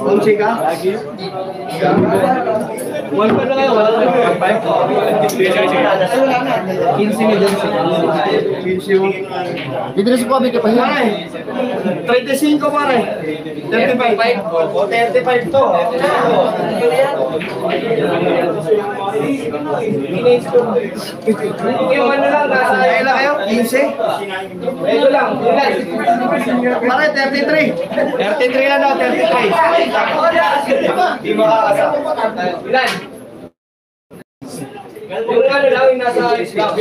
Unsi ka? One pa na kayo, wala na. 15 million. 15. Idris ko kami kapahiya. 35 pare. 35. O 35 to. Yung ano lang, nasa Kailan kayo? 15? ito lang, ilan? Pare, 33. 33 na daw, 33. Di makakasa. Ilan? Yung ano lang, yung nasa islam.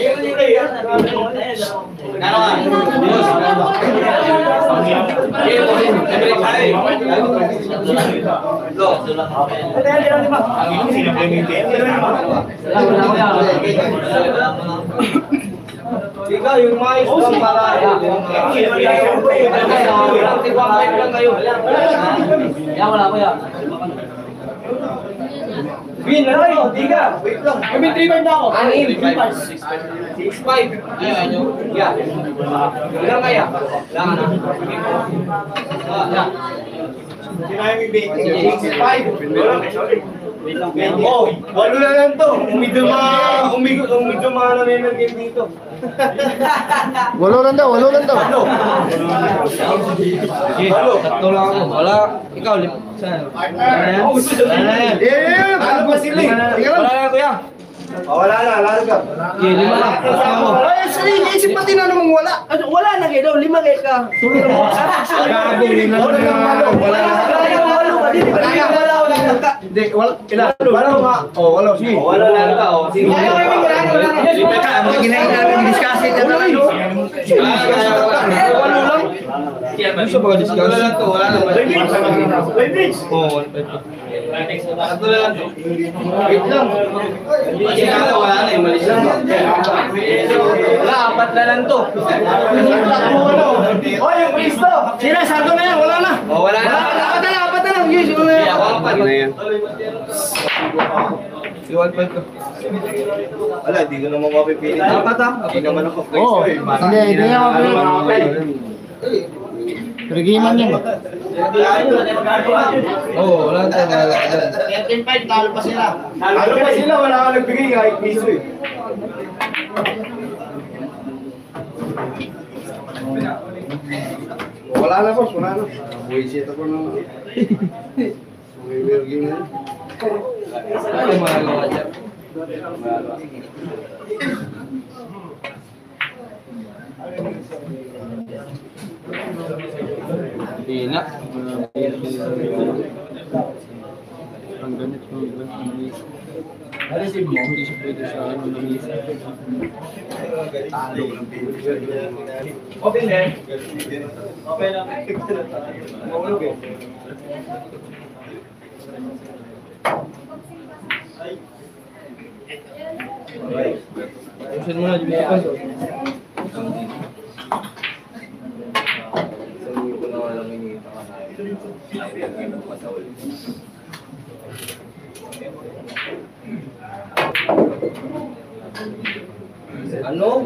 Ikaw, yung mga islam para lang kayo. Wala ko yan. Win, ano yun? Tiga. Wait lang. Kami 3-5 na ako. 6-5. Ayan nyo. Yeah. Ilang kaya? Ilang na. Yeah. Sinabi may 6-5. Oh, walo na lang to. Umiduma na may game dito. Walo lang daw. Walo. Tatlo lang ako. Wala. Ikaw, saan? Ano ba sila? Wala na kuya. Wala na, larga. Lima na. Ay, sarili, isip pati na namang wala. Wala na kayo daw. 5 kayo ka. Tulog mo. Hindi, wala. Ilan? Wala nga. Oh, wala. Sige. Wala na ka. Sige. Ginahin namin i-discuss it. Walo lang. Gusto ba discuss? Wala lang to. Wala lang. Oo. Tatlo lang to. Wait lang. Kasi nga wala na. Malis lang. Wala, 4 na lang to. Oh, yung Cristo! Sila, sardo na yan, wala na! Oh, wala na. Apat na lang, yes, wala na. Ako 4 na yan. Wala, di ko naman mapipili. Apat ah. Hindi naman ako Oo. Hindi nga ako. Rigiman yan. Oo, wala na. 13.5, talo pa sila. Talo pa sila, wala ka nagbigay kahit piso eh. Wala na boss, wala na. Buisit ako ng... May wirging na. Ano magagawa dyan? Hindi na. Ang ganit ng misa. Hindi siya pwede sa ano ng misa. Open din. Open lang. Ayusin mo na, dito ka. Ano?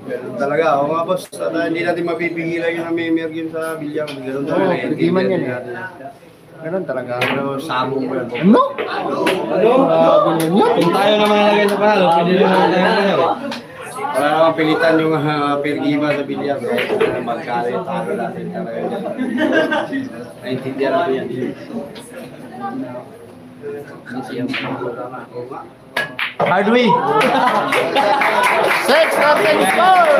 Ganun talaga, oo nga boss. At hindi natin mapipigilan yung nami-emerging sa bilyang. Ganun talaga. Oo, piligiman yan eh. Ganun talaga. Pero sabong ko yan. Ano? Ano? Ganyan yan. Kung tayo na manalagay sa panalo, pwede naman tayo manalo. Wala naman pilitan yung pergiba sa bilyang. Magkala yung talo natin talaga. Naintindihan ko yan. Hardway. 6-0 score!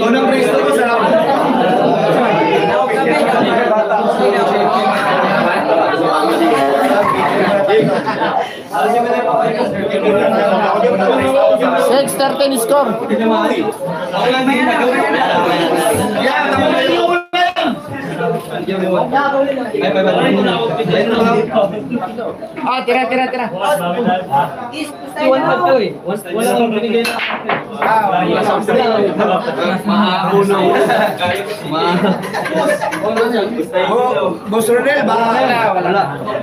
Unang Kristo ko sa Six 13 score. Tira. Iwan pa to eh. Wala akong binigay na. Mahahuno. Boss Rodel,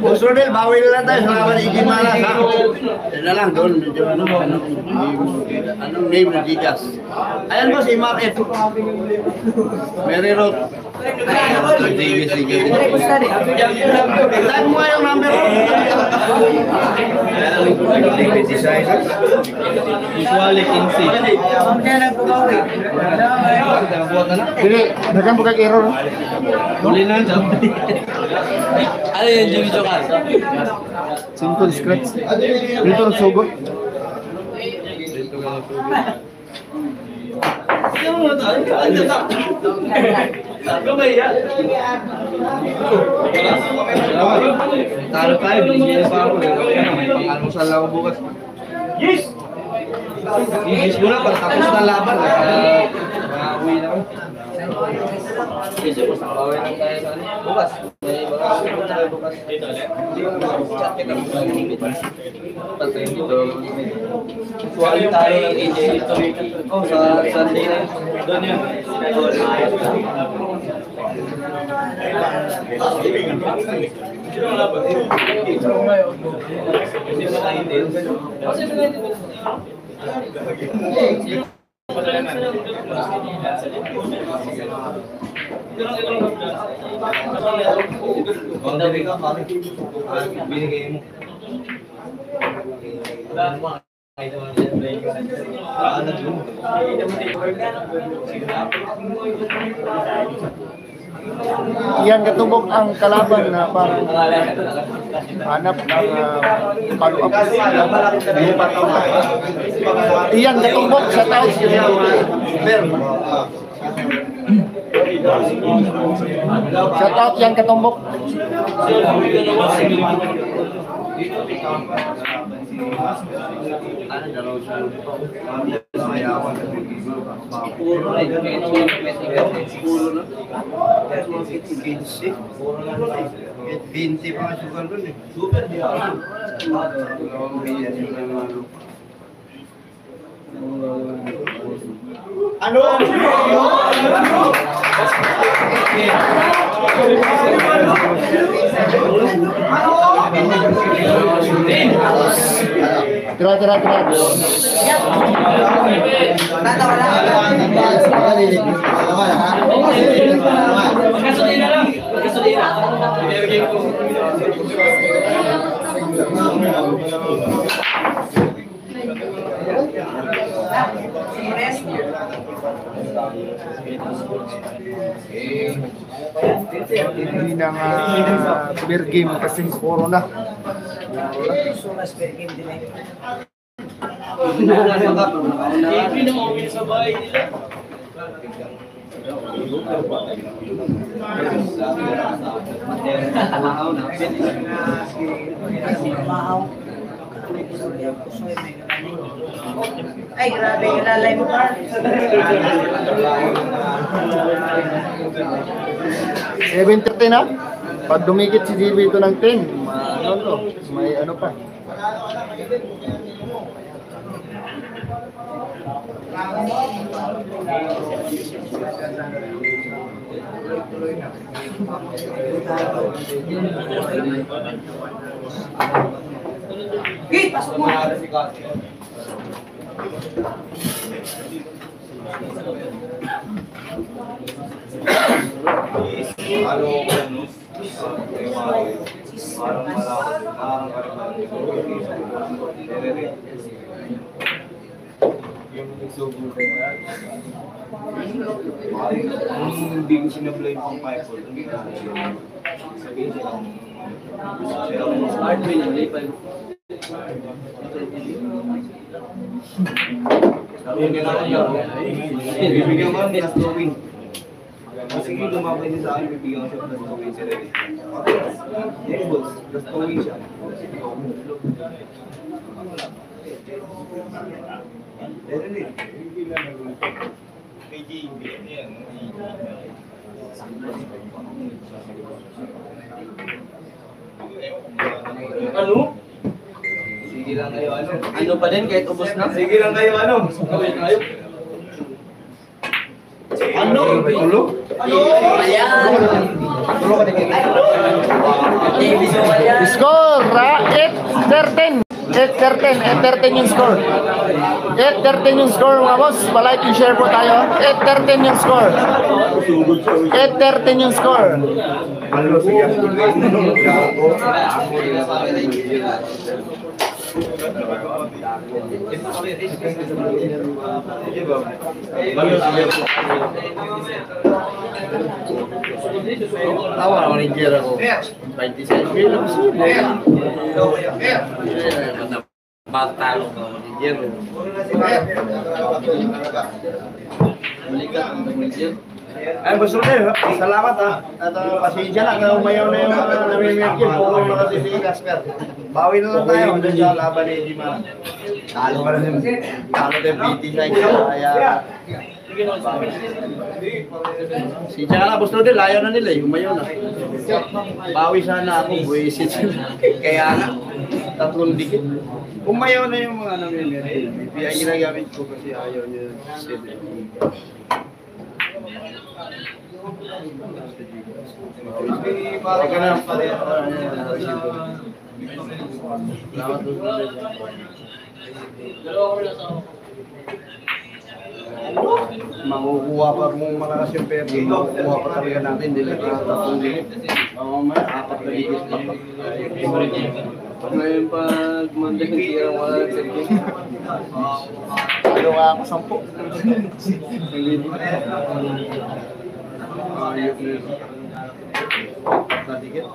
Boss Rodel, bawi na lang tayo sa laban ni Igimalas, ha? Yan na lang, doon, medyo anong name na Gigas? Ayan boss, si Market. Mary Road. Davis, Saan mo nga yung number? Usually, kinsi. Dili, dagan po kag error. Huli na siya. Ano yung Jimmy Chokas? Simple scratch. Dito ang sugot. Talo tayo, binigyan pa ako. May pang-almusal lang ako bukas. Yes! Yes mo na, pagtapos na laban. Uwi na ako. Bawi lang tayo sa bukas. May mga sumunod tayo bukas. Chat kita mo tayo. Patay dito. Suwali tayo ng AJ dito. Sa Sunday na. Doon yun. Binigay mo. Iyan katubog ang kalaban na parang hanap ng follow-up. Iyan katubog sa tao. Shout out yan katumbok. Ano? Tira, tira, tira. Magkasulina lang. Magkasulina. Hindi na nga beer game kasi puro na. Hindi na mauwi sa bahay nila. Ay, grabe, ilalay mo pa. 7:30 na. Pag dumikit si JB ito ng 10, ano to? May ano pa. Hey, pasok mo. Hindi ko sinablay pang 5 volt. Sabihin bibigyan ko ng plus towing. Sige, lumabay din sa akin, bibigyan ko siya plus towing sila. Yes, boss. Plus towing siya. Ano? Sige lang kayo, ano? Ano pa din kahit ubos na? Sige lang kayo, ano? Ano? Tulo? Score! 8-13! 8-13 yung score. 8-13 yung score mga boss. Palike and share po tayo. 8-13 yung score. 8-13 yung score. Malo, sige. Tawa ako ni Jera ko. 26 kilos. Matalo ka ni Jero. Ay, gusto nyo, salamat ha. At pasensya na, kaya umayaw na yung namimit yun. Puro na kasi si Gaskar. Bawi na lang tayo doon sa laban ni Edima. Talo ka na din. Talo din PT sa inyo. Kaya... Si Tsaka gusto din, layo na nila. Umayaw na. Bawi sana ako, buwisit sila. Kaya nga, 3 dikit. Umayaw na yung mga namimit. Kaya ginagamit ko kasi ayaw niya sila. Para ka na makukuha pa kung malakas yung pera, makukuha pa talaga natin, hindi lang nakatapong limit. Mamaya, 4 na ligit pa. Ngayon pag Monday ng tira, wala na cellphone. Ano nga ako 10. Ayok na yun. Natigit.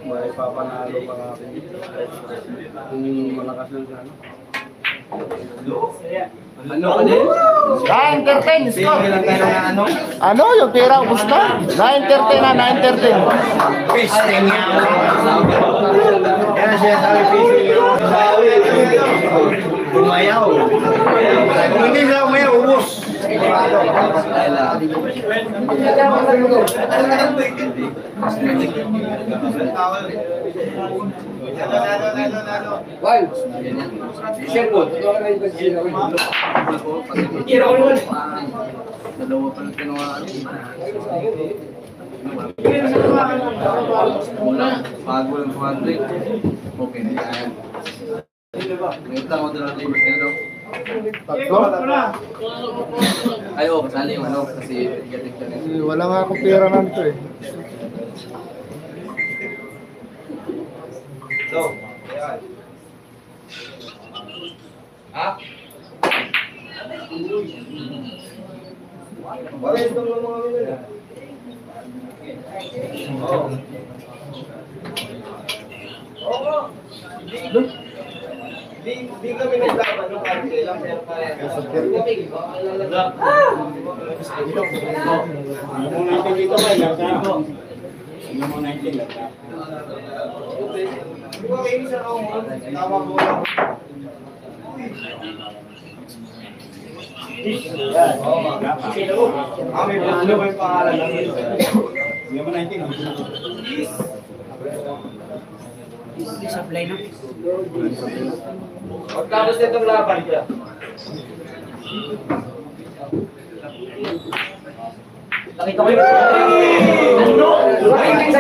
May papanalo pa natin. Kung malakas na sana. Ano ka din? 9-13 score. Sige lang tayo na ano? Ano yung tira ubos na? 9-13 na, 9-13. Pisting nga ako. Yan siya sabi pisting nga ako. Umayaw. Kung hindi sila umayaw, ubos. Wild! Cellphone. Totoo na yung pag-sila ko. Tira ko naman. Dalawa pa lang kinuha. Wala. Bago lang 200. Okay na yan. May utang ko doon ang labor kayo daw. Tatlo? Ay, kasali yung ano, kasi gating ka rin. Wala nga akong pera nanto eh. So, ha? Bakit itong mga ganyan? Oo. Di kami naglaban ng karte lang pero kaya. Kami ano ba yung pangalan ng ito? Hindi mo 19. Supply na. Pagkapos nitong laban niya. Nakita ko yung... Ano?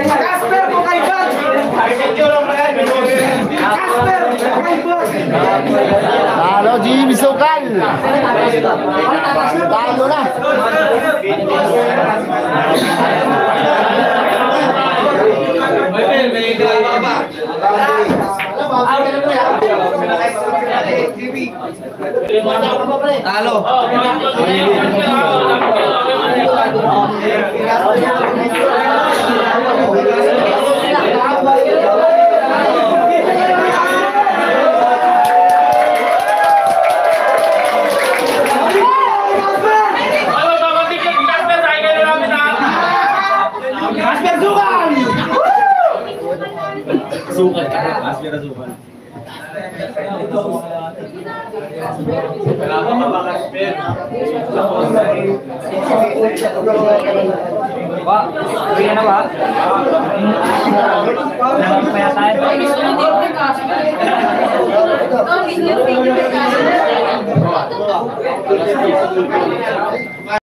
Casper ko kay Bag! Casper! Kay Bag! Talo, Jimmy Sukal! Talo na! Ano?